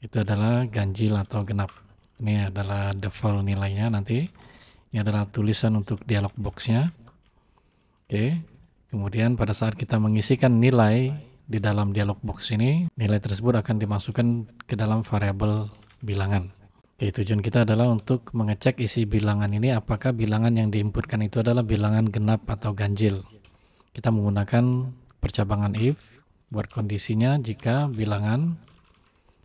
itu adalah ganjil atau genap. Ini adalah default nilainya nanti. Ini adalah tulisan untuk dialog box-nya. Oke. Kemudian pada saat kita mengisikan nilai di dalam dialog box ini, nilai tersebut akan dimasukkan ke dalam variabel bilangan. Oke, tujuan kita adalah untuk mengecek isi bilangan ini apakah bilangan yang diinputkan itu adalah bilangan genap atau ganjil. Kita menggunakan percabangan if buat kondisinya jika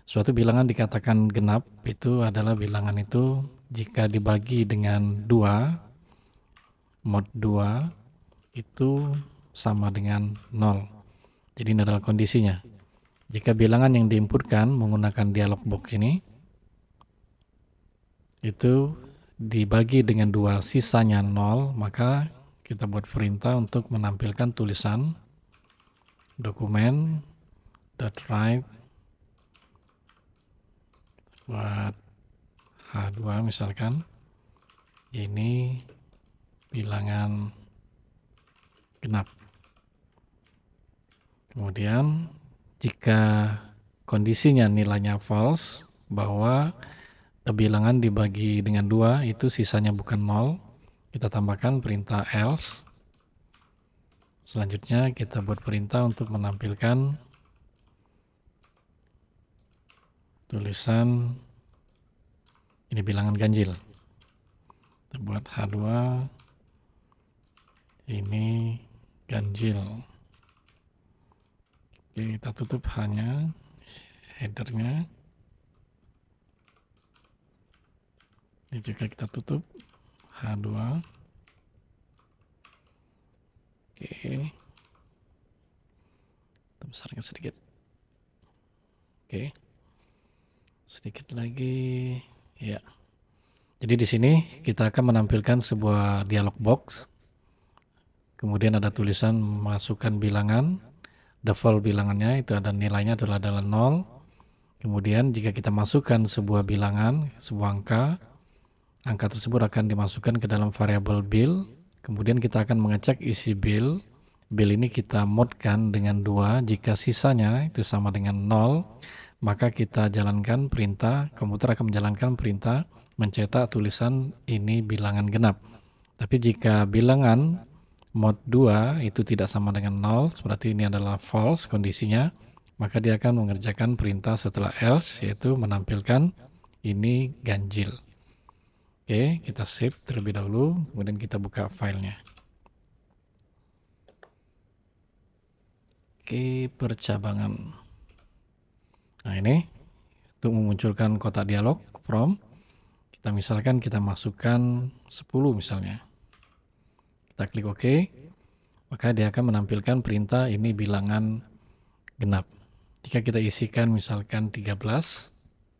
suatu bilangan dikatakan genap, itu adalah bilangan itu jika dibagi dengan 2, mod 2 itu sama dengan 0. Jadi ini adalah kondisinya. Jika bilangan yang diinputkan menggunakan dialog box ini itu dibagi dengan 2 sisanya 0, maka kita buat perintah untuk menampilkan tulisan dokumen.write buat H2 misalkan ini bilangan genap. Kemudian jika kondisinya nilainya false, bahwa bilangan dibagi dengan 2 itu sisanya bukan 0, kita tambahkan perintah else. Selanjutnya kita buat perintah untuk menampilkan tulisan ini bilangan ganjil. Kita buat H2 ini ganjil. Oke, kita tutup hanya headernya. Ini juga kita tutup H2. Oke, kita besarkan sedikit. Oke, sedikit lagi ya. Jadi di sini kita akan menampilkan sebuah dialog box. Kemudian ada tulisan masukkan bilangan. Default bilangannya itu ada nilainya adalah 0. Kemudian jika kita masukkan sebuah bilangan, sebuah angka tersebut akan dimasukkan ke dalam variabel bill. Kemudian kita akan mengecek isi bill. Bill ini kita modkan dengan 2. Jika sisanya itu sama dengan 0, maka kita jalankan perintah, komputer akan menjalankan perintah mencetak tulisan ini bilangan genap. Tapi jika bilangan mod 2 itu tidak sama dengan 0, berarti ini adalah false kondisinya, maka dia akan mengerjakan perintah setelah else, yaitu menampilkan ini ganjil. Oke, kita save terlebih dahulu, kemudian kita buka filenya. Oke, percabangan. Nah ini, untuk memunculkan kotak dialog, from, kita misalkan kita masukkan 10 misalnya. Kita klik OK, maka dia akan menampilkan perintah ini bilangan genap. Jika kita isikan misalkan 13,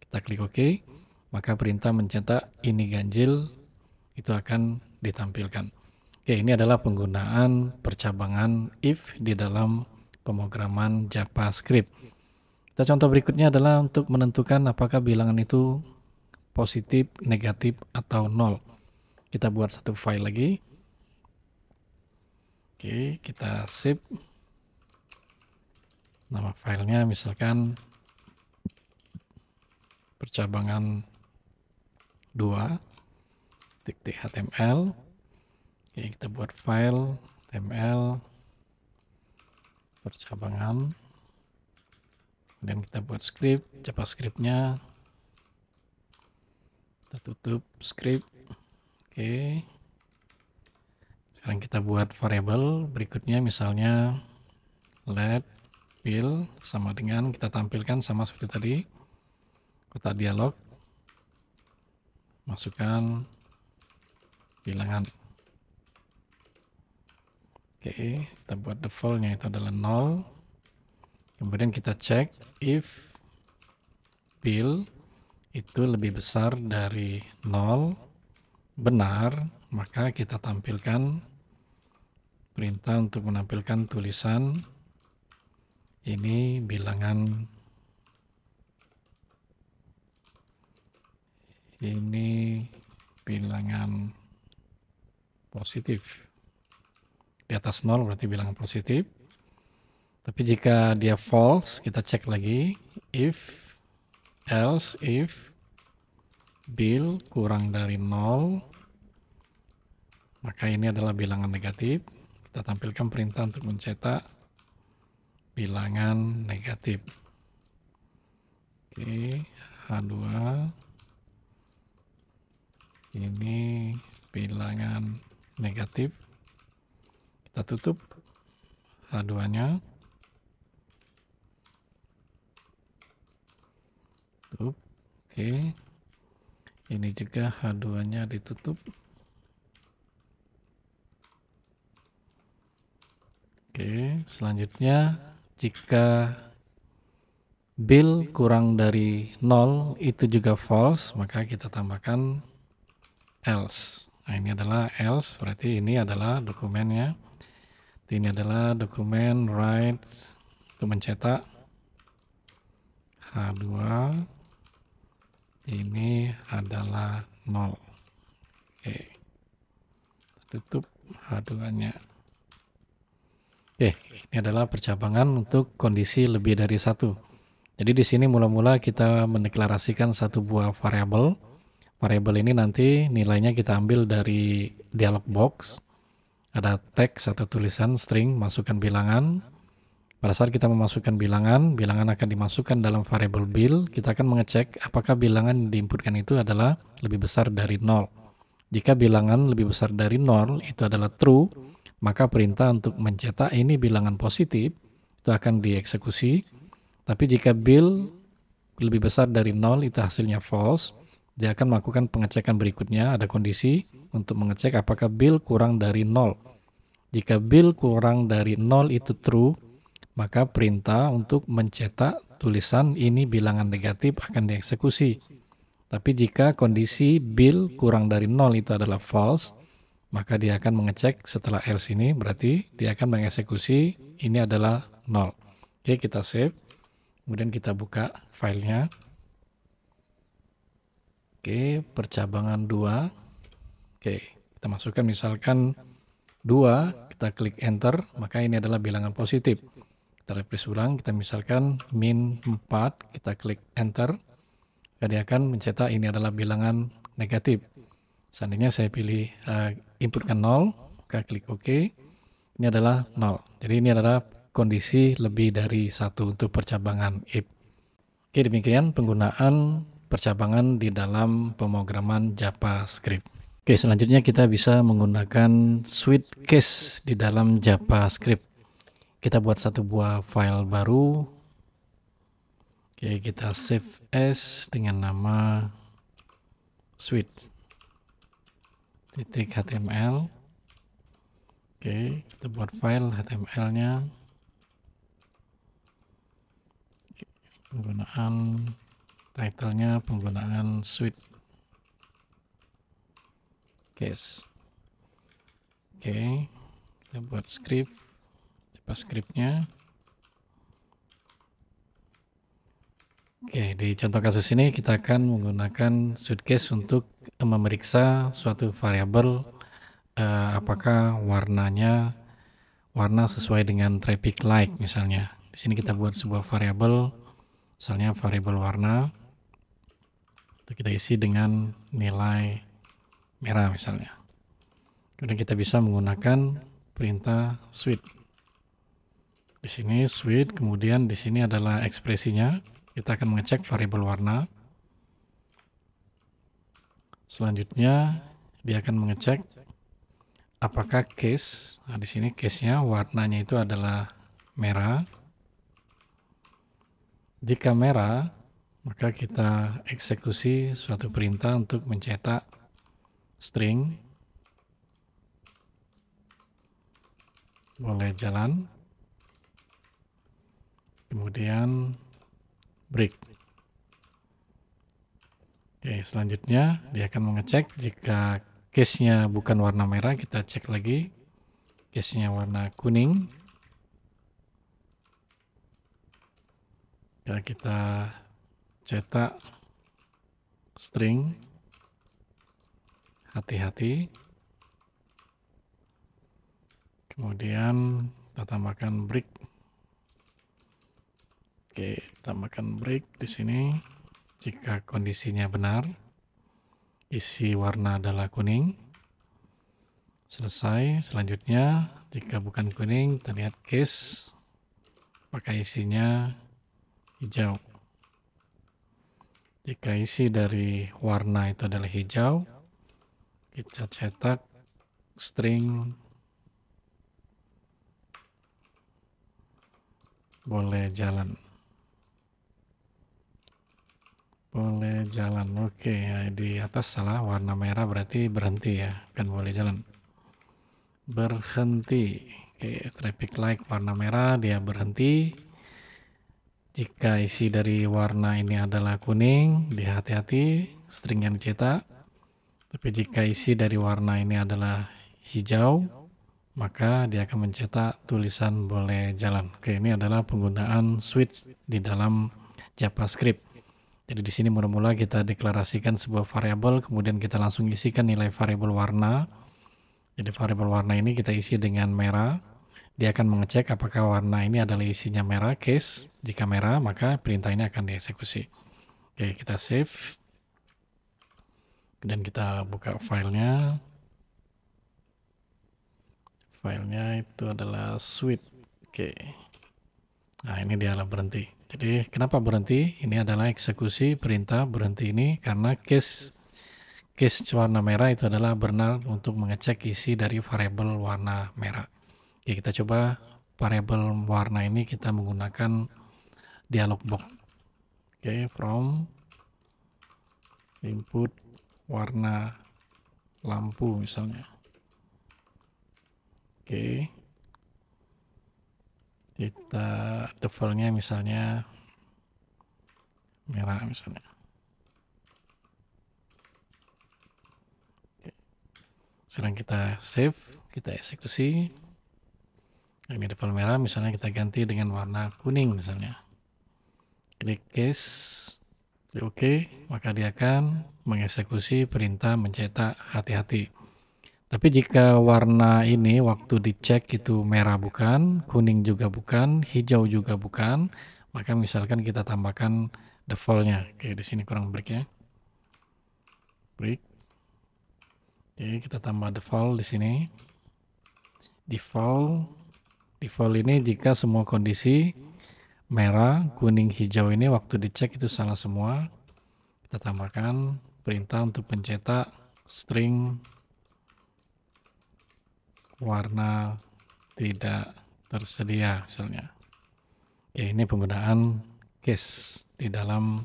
Kita klik OK, maka perintah mencetak ini ganjil itu akan ditampilkan. Oke, ini adalah penggunaan percabangan if di dalam pemrograman JavaScript. Kita contoh berikutnya adalah untuk menentukan apakah bilangan itu positif, negatif, atau nol. Kita buat satu file lagi. Oke, kita save. Nama filenya misalkan percabangan 2.html. Oke, kita buat file html percabangan, dan kita buat script, JavaScript-nya kita tutup script. Oke, sekarang kita buat variabel berikutnya, misalnya let fill sama dengan kita tampilkan sama seperti tadi, kotak dialog, masukkan bilangan. Oke, kita buat defaultnya itu adalah 0. Kemudian kita cek if bill itu lebih besar dari 0, benar, maka kita tampilkan perintah untuk menampilkan tulisan ini bilangan positif. Di atas 0 berarti bilangan positif. Tapi jika dia false, kita cek lagi if bill kurang dari 0, maka ini adalah bilangan negatif. Kita tampilkan perintah untuk mencetak bilangan negatif. Oke, H2 ini bilangan negatif. Kita tutup H2-nya. Oke, ini juga H2-nya ditutup. Oke, selanjutnya jika bill kurang dari 0 itu juga false, maka kita tambahkan else. Nah, ini adalah else, berarti ini adalah dokumennya. Ini adalah dokumen write untuk mencetak H2 ini adalah 0. Oke, tutup H2-nya. Oke, ini adalah percabangan untuk kondisi lebih dari satu. Jadi di sini mula-mula kita mendeklarasikan satu buah variabel. Variabel ini nanti nilainya kita ambil dari dialog box. Ada teks atau tulisan string, masukkan bilangan. Pada saat kita memasukkan bilangan akan dimasukkan dalam variabel bill. Kita akan mengecek apakah bilangan yang diinputkan itu adalah lebih besar dari 0. Jika bilangan lebih besar dari 0 itu adalah true, maka perintah untuk mencetak ini bilangan positif itu akan dieksekusi. Tapi jika bill lebih besar dari 0 itu hasilnya false, dia akan melakukan pengecekan berikutnya. Ada kondisi untuk mengecek apakah bill kurang dari 0. Jika bill kurang dari 0 itu true, maka perintah untuk mencetak tulisan ini bilangan negatif akan dieksekusi. Tapi jika kondisi bill kurang dari 0 itu adalah false, maka dia akan mengecek setelah else ini, berarti dia akan mengeksekusi ini adalah 0. Oke, kita save. Kemudian kita buka filenya. Oke, percabangan 2. Oke, kita masukkan misalkan 2, kita klik enter, maka ini adalah bilangan positif. Kita refresh ulang, kita misalkan min 4, kita klik enter, dia akan mencetak ini adalah bilangan negatif. Seandainya saya pilih inputkan 0, maka klik OK, ini adalah 0. Jadi ini adalah kondisi lebih dari satu untuk percabangan if. Oke, demikian penggunaan percabangan di dalam pemrograman JavaScript. Oke, selanjutnya kita bisa menggunakan switch case di dalam JavaScript. Kita buat satu buah file baru. Oke, kita save as dengan nama switch.html. Oke, kita buat file HTML-nya. Penggunaan Title-nya penggunaan switch case. Oke, kita buat script, JavaScript-nya. Oke, di contoh kasus ini kita akan menggunakan switch case untuk memeriksa suatu variabel apakah warna sesuai dengan traffic light misalnya. Di sini kita buat sebuah variabel, misalnya variabel warna. Kita isi dengan nilai merah misalnya. Kemudian kita bisa menggunakan perintah switch. Di sini switch, kemudian di sini adalah ekspresinya. Kita akan mengecek variabel warna. Selanjutnya dia akan mengecek apakah case. Nah, di sini case-nya warnanya itu adalah merah. Jika merah, maka kita eksekusi suatu perintah untuk mencetak string boleh jalan, kemudian break. Oke, selanjutnya dia akan mengecek jika case-nya bukan warna merah, kita cek lagi case-nya warna kuning. Ya, kita cetak string hati-hati. Kemudian kita tambahkan break. Oke, tambahkan break di sini. Jika kondisinya benar, isi warna adalah kuning. Selesai. Selanjutnya, jika bukan kuning, kita lihat case, maka isinya hijau. Jika isi dari warna itu adalah hijau, kita cetak string boleh jalan. Boleh jalan. Oke, ya, di atas salah, warna merah berarti berhenti ya, bukan boleh jalan. Berhenti. Oke, traffic light warna merah, dia berhenti. Jika isi dari warna ini adalah kuning, dia hati-hati, string yang dicetak. Tapi jika isi dari warna ini adalah hijau, maka dia akan mencetak tulisan boleh jalan. Oke, ini adalah penggunaan switch di dalam JavaScript. Jadi di sini mula-mula kita deklarasikan sebuah variabel, kemudian kita langsung isikan nilai variabel warna. Jadi variabel warna ini kita isi dengan merah. Dia akan mengecek apakah warna ini adalah isinya merah, case. Jika merah, maka perintah ini akan dieksekusi. Oke, kita save. Dan kita buka filenya. Filenya itu adalah switch. Oke. Nah, ini dia berhenti. Jadi kenapa berhenti? Ini adalah eksekusi perintah berhenti ini karena case warna merah itu adalah benar untuk mengecek isi dari variabel warna merah. Oke, kita coba variabel warna ini kita menggunakan dialog box. Oke, from input warna lampu misalnya. Oke, kita defaultnya misalnya merah misalnya. Oke. Sekarang kita save, kita eksekusi. Ini default merah, misalnya kita ganti dengan warna kuning misalnya. Klik case, klik OK, maka dia akan mengeksekusi perintah mencetak hati-hati. Tapi jika warna ini waktu dicek itu merah bukan, kuning juga bukan, hijau juga bukan, maka misalkan kita tambahkan defaultnya. Oke, di sini kurang break ya. Break. Oke, kita tambah default di sini. Default ini jika semua kondisi merah, kuning, hijau ini waktu dicek itu salah semua. Kita tambahkan perintah untuk pencetak string warna tidak tersedia misalnya. Ya, ini penggunaan case di dalam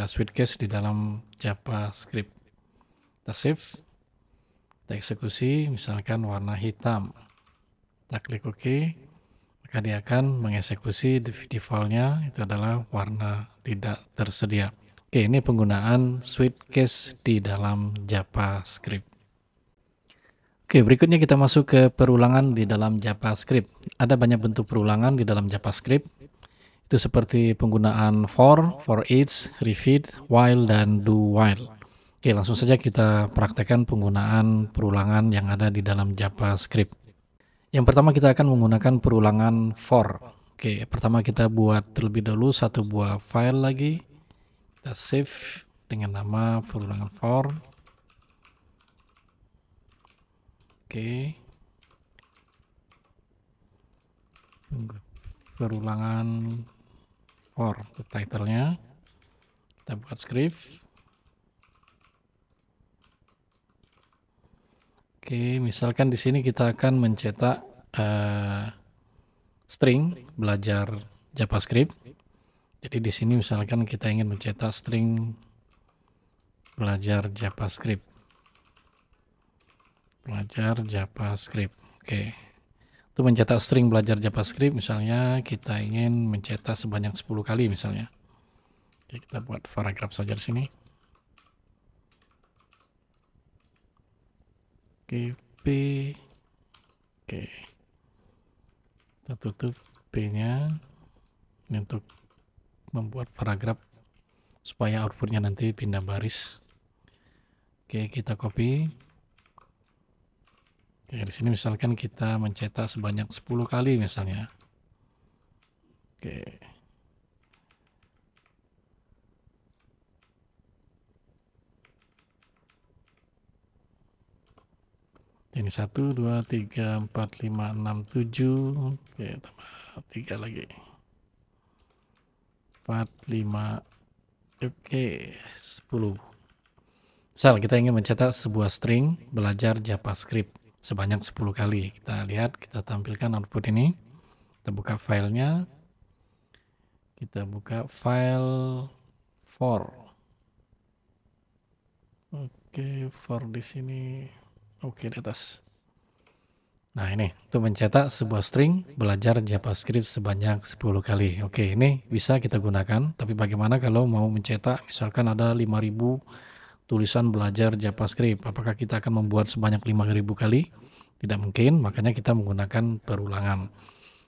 switch case di dalam JavaScript. Kita save, kita eksekusi, misalkan warna hitam. Kita klik OK, maka dia akan mengeksekusi defaultnya itu adalah warna tidak tersedia. Oke, ini penggunaan switch case di dalam JavaScript. Oke, berikutnya kita masuk ke perulangan di dalam JavaScript. Ada banyak bentuk perulangan di dalam JavaScript. Itu seperti penggunaan for each, repeat, while, dan do while. Oke, langsung saja kita praktekkan penggunaan perulangan yang ada di dalam JavaScript. Yang pertama kita akan menggunakan perulangan for. Oke, pertama kita buat terlebih dahulu satu buah file lagi. Kita save dengan nama perulangan for. Oke. Perulangan for title-nya. Kita buat script. Oke, misalkan di sini kita akan mencetak string belajar JavaScript. Jadi di sini misalkan kita ingin mencetak string belajar JavaScript. Oke. Untuk mencetak string belajar JavaScript misalnya kita ingin mencetak sebanyak 10 kali misalnya. Oke, kita buat paragraf saja di sini. Oke, P. Oke. Kita tutup P-nya. Ini untuk membuat paragraf supaya outputnya nanti pindah baris. Oke, kita copy. Oke, di sini misalkan kita mencetak sebanyak 10 kali misalnya. Oke. Ini 1, 2, 3, 4, 5, 6, 7. Oke, tambah 3 lagi. 4, 5. Oke, 10. Misal kita ingin mencetak sebuah string belajar JavaScript sebanyak 10 kali. Kita lihat, kita tampilkan output ini. Kita buka filenya. Kita buka file for. Oke, for di sini. Oke, di atas. Nah, ini untuk mencetak sebuah string belajar JavaScript sebanyak 10 kali. Oke, ini bisa kita gunakan. Tapi bagaimana kalau mau mencetak misalkan ada 5.000 tulisan belajar JavaScript? Apakah kita akan membuat sebanyak 5.000 kali? Tidak mungkin, makanya kita menggunakan perulangan.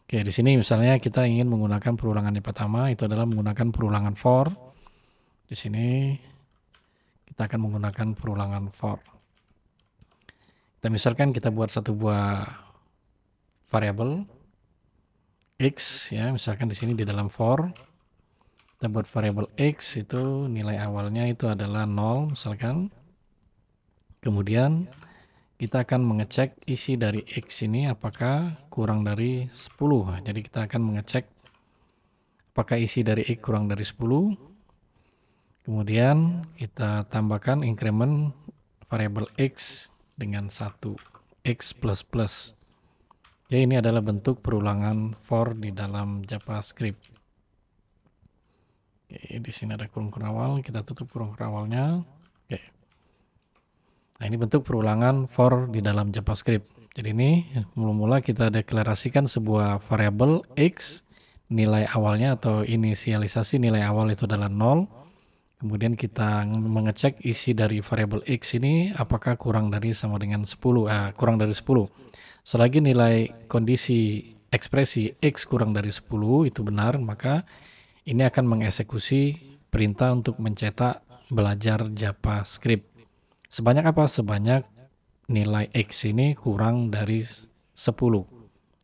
Oke, di sini misalnya kita ingin menggunakan perulangan yang pertama, itu adalah menggunakan perulangan for. Di sini kita akan menggunakan perulangan for. Kita misalkan kita buat satu buah variabel x ya, misalkan di sini di dalam for kita buat variabel x itu nilai awalnya itu adalah 0 misalkan. Kemudian kita akan mengecek isi dari x ini apakah kurang dari 10. Nah, jadi kita akan mengecek apakah isi dari x kurang dari 10. Kemudian kita tambahkan increment variabel x dengan 1 x plus plus. Ya, ini adalah bentuk perulangan for di dalam JavaScript. Oke, di sini ada kurung kerawal, kita tutup kurung kerawalnya. Oke. Nah, ini bentuk perulangan for di dalam JavaScript. Jadi ini mula-mula kita deklarasikan sebuah variabel x, nilai awalnya atau inisialisasi nilai awal itu adalah 0. Kemudian kita mengecek isi dari variabel x ini apakah kurang dari sama dengan 10, kurang dari 10. Selagi nilai kondisi ekspresi x kurang dari 10 itu benar, maka ini akan mengeksekusi perintah untuk mencetak belajar JavaScript. Sebanyak apa? Sebanyak nilai x ini kurang dari 10.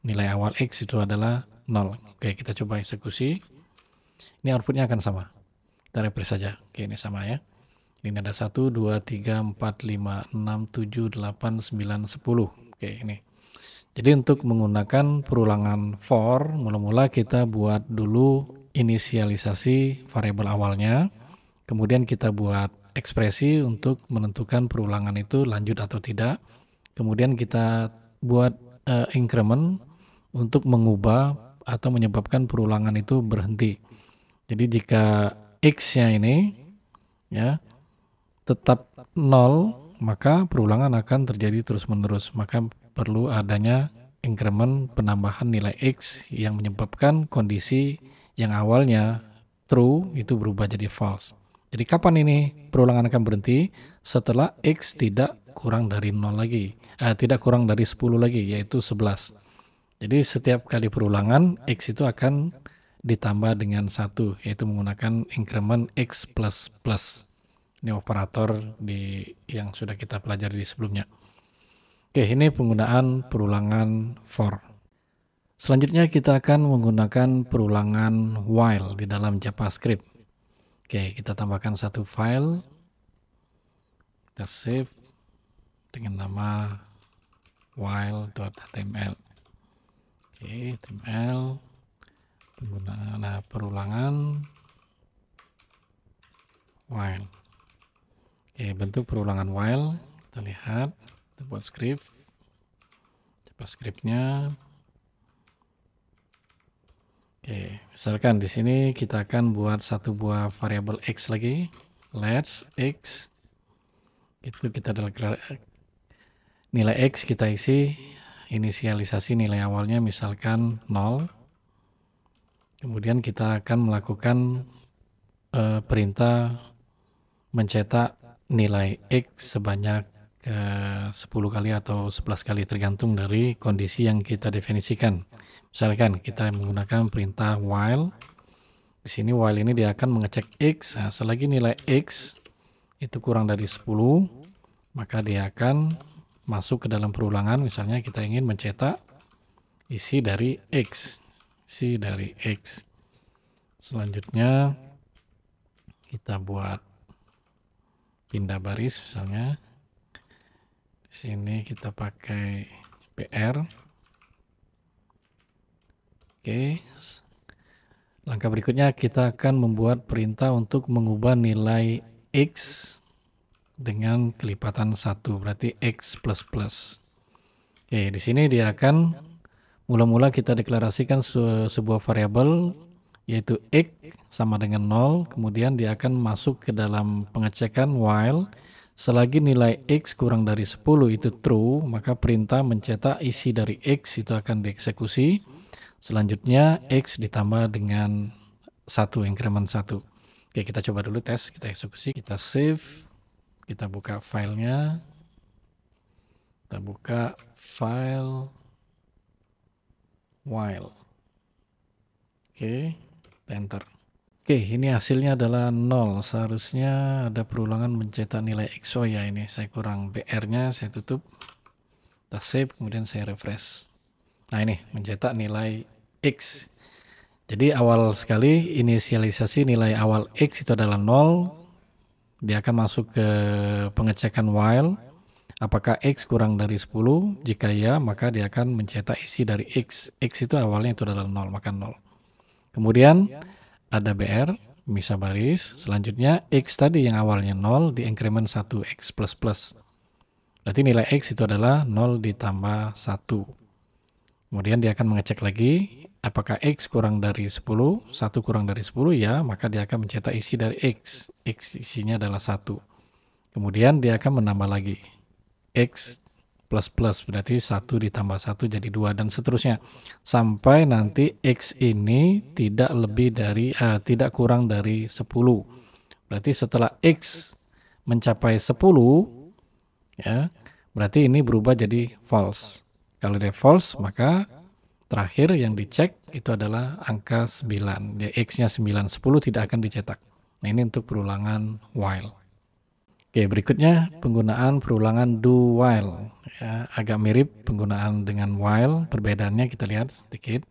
Nilai awal x itu adalah 0. Oke, kita coba eksekusi. Ini outputnya akan sama. Kita refresh saja. Oke, ini sama ya. Ini ada 1, 2, 3, 4, 5, 6, 7, 8, 9, 10. Oke, ini. Jadi untuk menggunakan perulangan for, mula-mula kita buat dulu inisialisasi variabel awalnya. Kemudian kita buat ekspresi untuk menentukan perulangan itu lanjut atau tidak. Kemudian kita buat increment untuk mengubah atau menyebabkan perulangan itu berhenti. Jadi jika x-nya ini ya tetap 0, maka perulangan akan terjadi terus-menerus. Maka perlu adanya increment penambahan nilai x yang menyebabkan kondisi yang awalnya true itu berubah jadi false. Jadi kapan ini perulangan akan berhenti? Setelah X tidak kurang dari 0 lagi. Tidak kurang dari 10 lagi, yaitu 11. Jadi setiap kali perulangan, X itu akan ditambah dengan 1, yaitu menggunakan increment X plus plus. Ini operator yang sudah kita pelajari di sebelumnya. Oke, ini penggunaan perulangan for. Selanjutnya kita akan menggunakan perulangan while di dalam JavaScript. Oke, kita tambahkan satu file, kita save dengan nama while.html. Oke, HTML penggunaan perulangan while. Oke, bentuk perulangan while kita lihat, kita buat script, JavaScript-nya. Oke, misalkan di sini kita akan buat satu buah variabel X lagi, let's X. Itu kita nilai X kita isi, inisialisasi nilai awalnya misalkan 0. Kemudian kita akan melakukan perintah mencetak nilai X sebanyak 10 kali atau 11 kali tergantung dari kondisi yang kita definisikan. Misalkan kita menggunakan perintah while. Di sini while ini dia akan mengecek X. Nah, selagi nilai X itu kurang dari 10, maka dia akan masuk ke dalam perulangan. Misalnya kita ingin mencetak isi dari X. Isi dari X. Selanjutnya kita buat pindah baris misalnya. Di sini kita pakai PR. Oke. Langkah berikutnya kita akan membuat perintah untuk mengubah nilai X dengan kelipatan 1, berarti X plus plus. Oke, di sini dia akan mula-mula kita deklarasikan sebuah variabel yaitu X sama dengan 0, kemudian dia akan masuk ke dalam pengecekan while. Selagi nilai X kurang dari 10 itu true, maka perintah mencetak isi dari X itu akan dieksekusi. Selanjutnya X ditambah dengan 1, increment 1. Oke, kita coba dulu tes, kita eksekusi, kita save, kita buka filenya, kita buka file while. Oke, enter. Oke, ini hasilnya adalah 0. Seharusnya ada perulangan mencetak nilai X. Oh ya, ini saya kurang BR-nya, saya tutup. Kita save, kemudian saya refresh. Nah, ini mencetak nilai X. Jadi awal sekali inisialisasi nilai awal X itu adalah 0. Dia akan masuk ke pengecekan while. Apakah X kurang dari 10? Jika ya, maka dia akan mencetak isi dari X. X itu awalnya itu adalah 0, maka 0. Kemudian ada BR, misah baris. Selanjutnya X tadi yang awalnya 0 di increment 1, X plus plus. Berarti nilai X itu adalah 0 ditambah 1. Kemudian dia akan mengecek lagi, apakah X kurang dari 10, 1 kurang dari 10, ya, maka dia akan mencetak isi dari X. X isinya adalah 1. Kemudian dia akan menambah lagi, X plus plus, berarti 1 ditambah 1 jadi 2, dan seterusnya. Sampai nanti X ini tidak kurang dari 10. Berarti setelah X mencapai 10, ya, berarti ini berubah jadi false. Kalau dia false, maka terakhir yang dicek itu adalah angka 9. Dia X-nya 9, 10 tidak akan dicetak. Nah, ini untuk perulangan while. Oke, berikutnya penggunaan perulangan do while. Ya, agak mirip penggunaan dengan while, perbedaannya kita lihat sedikit.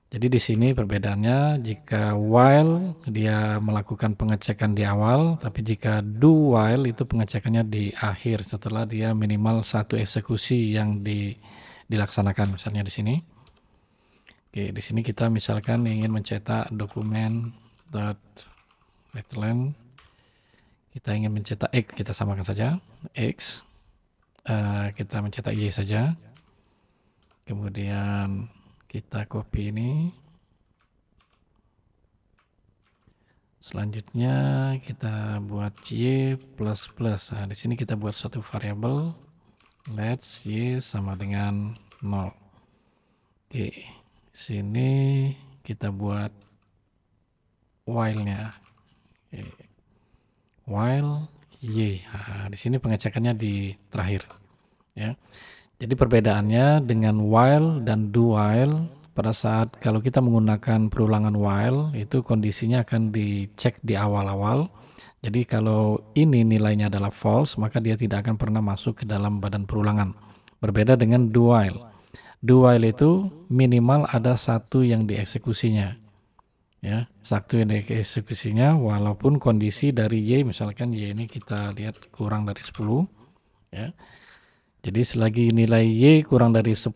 Jadi di sini perbedaannya, jika while dia melakukan pengecekan di awal, tapi jika do while itu pengecekannya di akhir setelah dia minimal 1 eksekusi yang dilaksanakan. Misalnya di sini. Oke, di sini kita misalkan ingin mencetak dokumen .readline. Kita ingin mencetak X, kita samakan saja X. Kita mencetak Y saja. Kemudian kita copy ini. Selanjutnya kita buat Y plus plus. Nah, di sini kita buat suatu variabel let's Y sama dengan 0. Oke, sini kita buat while-nya. Oke. while y. Nah, di sini pengecekannya di terakhir, ya. Jadi perbedaannya dengan while dan do while, pada saat kalau kita menggunakan perulangan while, itu kondisinya akan dicek di awal-awal. Jadi kalau ini nilainya adalah false, maka dia tidak akan pernah masuk ke dalam badan perulangan. Berbeda dengan do while. Do while itu minimal ada satu yang dieksekusinya. Ya, satu yang dieksekusinya walaupun kondisi dari Y, misalkan Y ini kita lihat kurang dari 10, ya. Jadi selagi nilai Y kurang dari 10,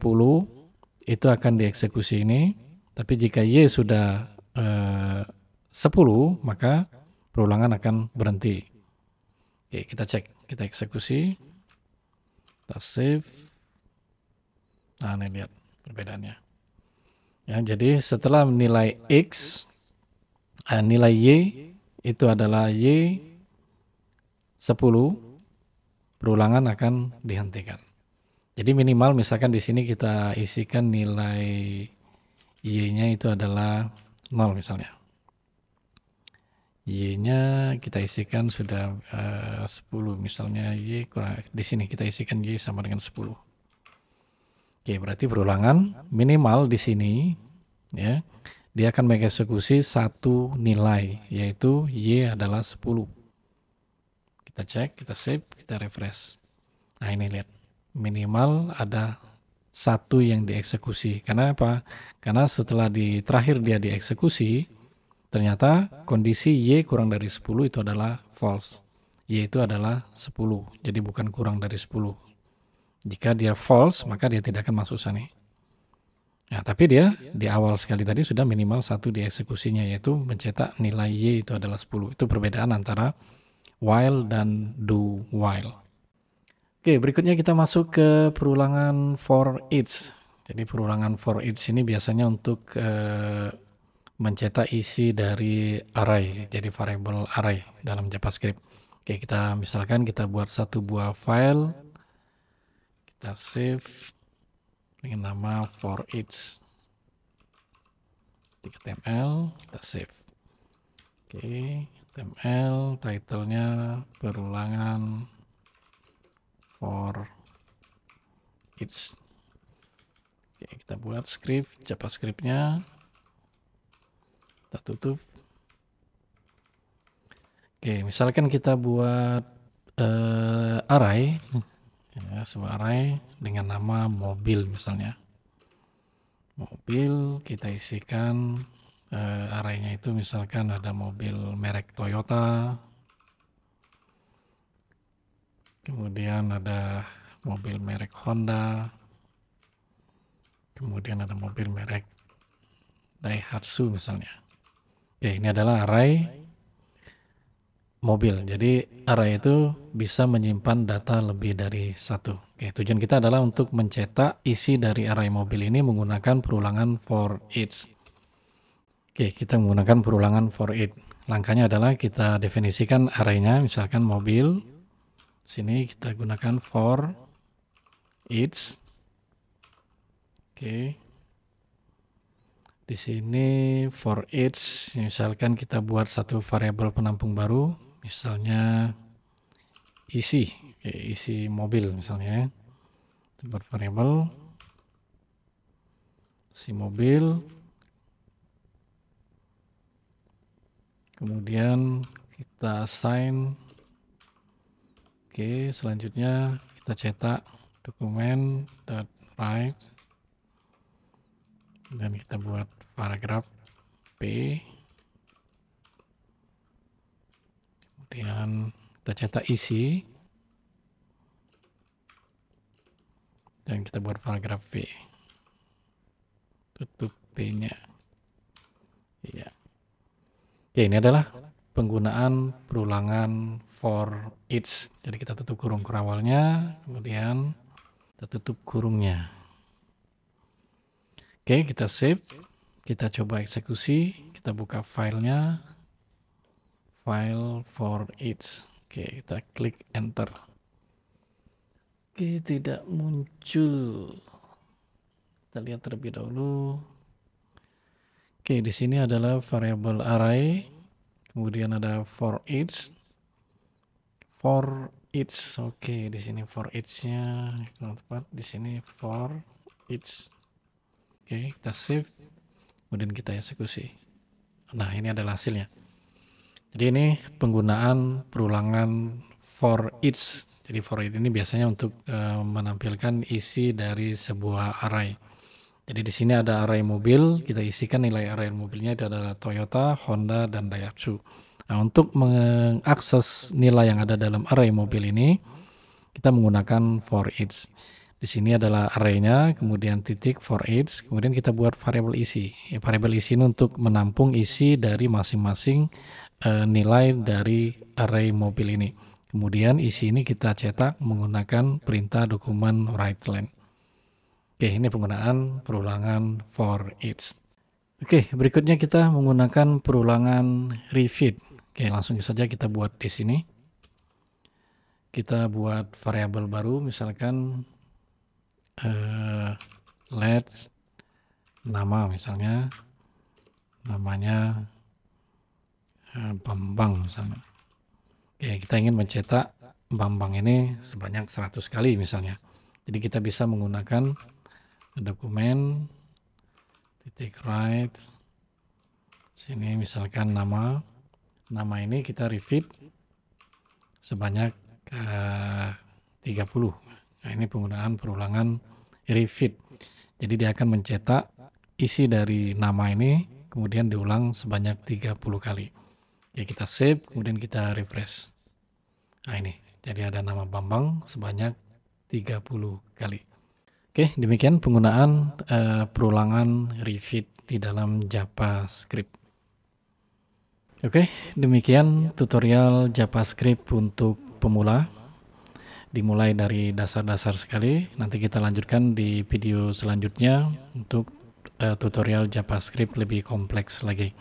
itu akan dieksekusi ini. Tapi jika Y sudah 10, maka perulangan akan berhenti. Oke, kita cek, kita eksekusi, kita save. Nah, ini lihat perbedaannya. Ya, jadi setelah nilai X, nilai Y itu adalah Y 10, perulangan akan dihentikan. Jadi minimal misalkan di sini kita isikan nilai Y-nya itu adalah 0 misalnya. Y-nya kita isikan sudah 10 misalnya, Y kurang, di sini kita isikan Y sama dengan 10. Oke, berarti perulangan minimal di sini, ya, dia akan mengeksekusi satu nilai, yaitu Y adalah 10. Kita cek, kita save, kita refresh. Nah, ini lihat, minimal ada satu yang dieksekusi. Karena apa? Karena setelah terakhir dia dieksekusi, ternyata kondisi Y kurang dari 10 itu adalah false. Y itu adalah 10, jadi bukan kurang dari 10. Jika dia false, maka dia tidak akan masuk sana. Nah, tapi dia di awal sekali tadi sudah minimal satu dieksekusinya, yaitu mencetak nilai Y itu adalah 10. Itu perbedaan antara while dan do while. Oke, berikutnya kita masuk ke perulangan for each. Jadi perulangan for each ini biasanya untuk mencetak isi dari array, jadi variable array dalam JavaScript. Oke, kita misalkan kita buat satu buah file, kita save dengan nama for each HTML, kita save. Oke, HTML, title-nya perulangan for each. Oke, kita buat script, JavaScript-nya, kita tutup. Oke, misalkan kita buat array, ya, sebuah array dengan nama mobil misalnya. Mobil, kita isikan arraynya itu misalkan ada mobil merek Toyota, kemudian ada mobil merek Honda, kemudian ada mobil merek Daihatsu misalnya. Oke, ini adalah array mobil. Jadi array itu bisa menyimpan data lebih dari satu. Oke, tujuan kita adalah untuk mencetak isi dari array mobil ini menggunakan perulangan for each. Oke, kita menggunakan perulangan for each. Langkahnya adalah kita definisikan arraynya, misalkan mobil. Sini kita gunakan for each. Oke. Di sini for each, misalkan kita buat satu variabel penampung baru, misalnya isi, oke, isi mobil misalnya. Kita buat variabel isi mobil. Kemudian kita assign. Oke, selanjutnya kita cetak dokumen.write dan kita buat paragraf P. Kemudian kita cetak isi dan kita buat paragraf P. Tutup P-nya. Iya. Oke, ini adalah penggunaan perulangan for each. Jadi kita tutup kurung awalnya, kemudian kita tutup kurungnya. Oke, kita save, kita coba eksekusi, kita buka filenya, file for each. Oke, kita klik enter. Oke, tidak muncul. Kita lihat terlebih dahulu. Oke, di sini adalah variable array, kemudian ada for each. for each. Oke, di sini for each-nya tepat di sini for each. Oke, kita save, kemudian kita eksekusi. Nah, ini adalah hasilnya. Jadi ini penggunaan perulangan for each. Jadi for each ini biasanya untuk menampilkan isi dari sebuah array. Jadi di sini ada array mobil, kita isikan nilai array mobilnya itu adalah Toyota, Honda, dan Daihatsu. Nah, untuk mengakses nilai yang ada dalam array mobil ini, kita menggunakan for each. Di sini adalah arraynya, kemudian titik for each, kemudian kita buat variabel isi. Variabel isi ini untuk menampung isi dari masing-masing nilai dari array mobil ini. Kemudian isi ini kita cetak menggunakan perintah dokumen writeLine. Oke, ini penggunaan perulangan for each. Oke, berikutnya kita menggunakan perulangan repeat. Oke, langsung saja kita buat di sini. Kita buat variabel baru, misalkan let nama, misalnya namanya Bambang misalnya. Oke, kita ingin mencetak Bambang ini sebanyak 100 kali misalnya. Jadi kita bisa menggunakan dokumen titik write sini, misalkan nama ini kita repeat sebanyak 30. Nah, ini penggunaan perulangan repeat. Jadi dia akan mencetak isi dari nama ini kemudian diulang sebanyak 30 kali. Ya, kita save, kemudian kita refresh. Nah, ini jadi ada nama Bambang sebanyak 30 kali. Oke, demikian penggunaan perulangan repeat di dalam JavaScript. Oke, demikian tutorial JavaScript untuk pemula. Dimulai dari dasar-dasar sekali. Nanti kita lanjutkan di video selanjutnya untuk tutorial JavaScript lebih kompleks lagi.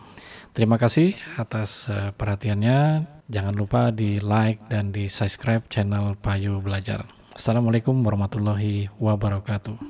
Terima kasih atas perhatiannya. Jangan lupa di like dan di subscribe channel Payo Belajar. Assalamualaikum warahmatullahi wabarakatuh.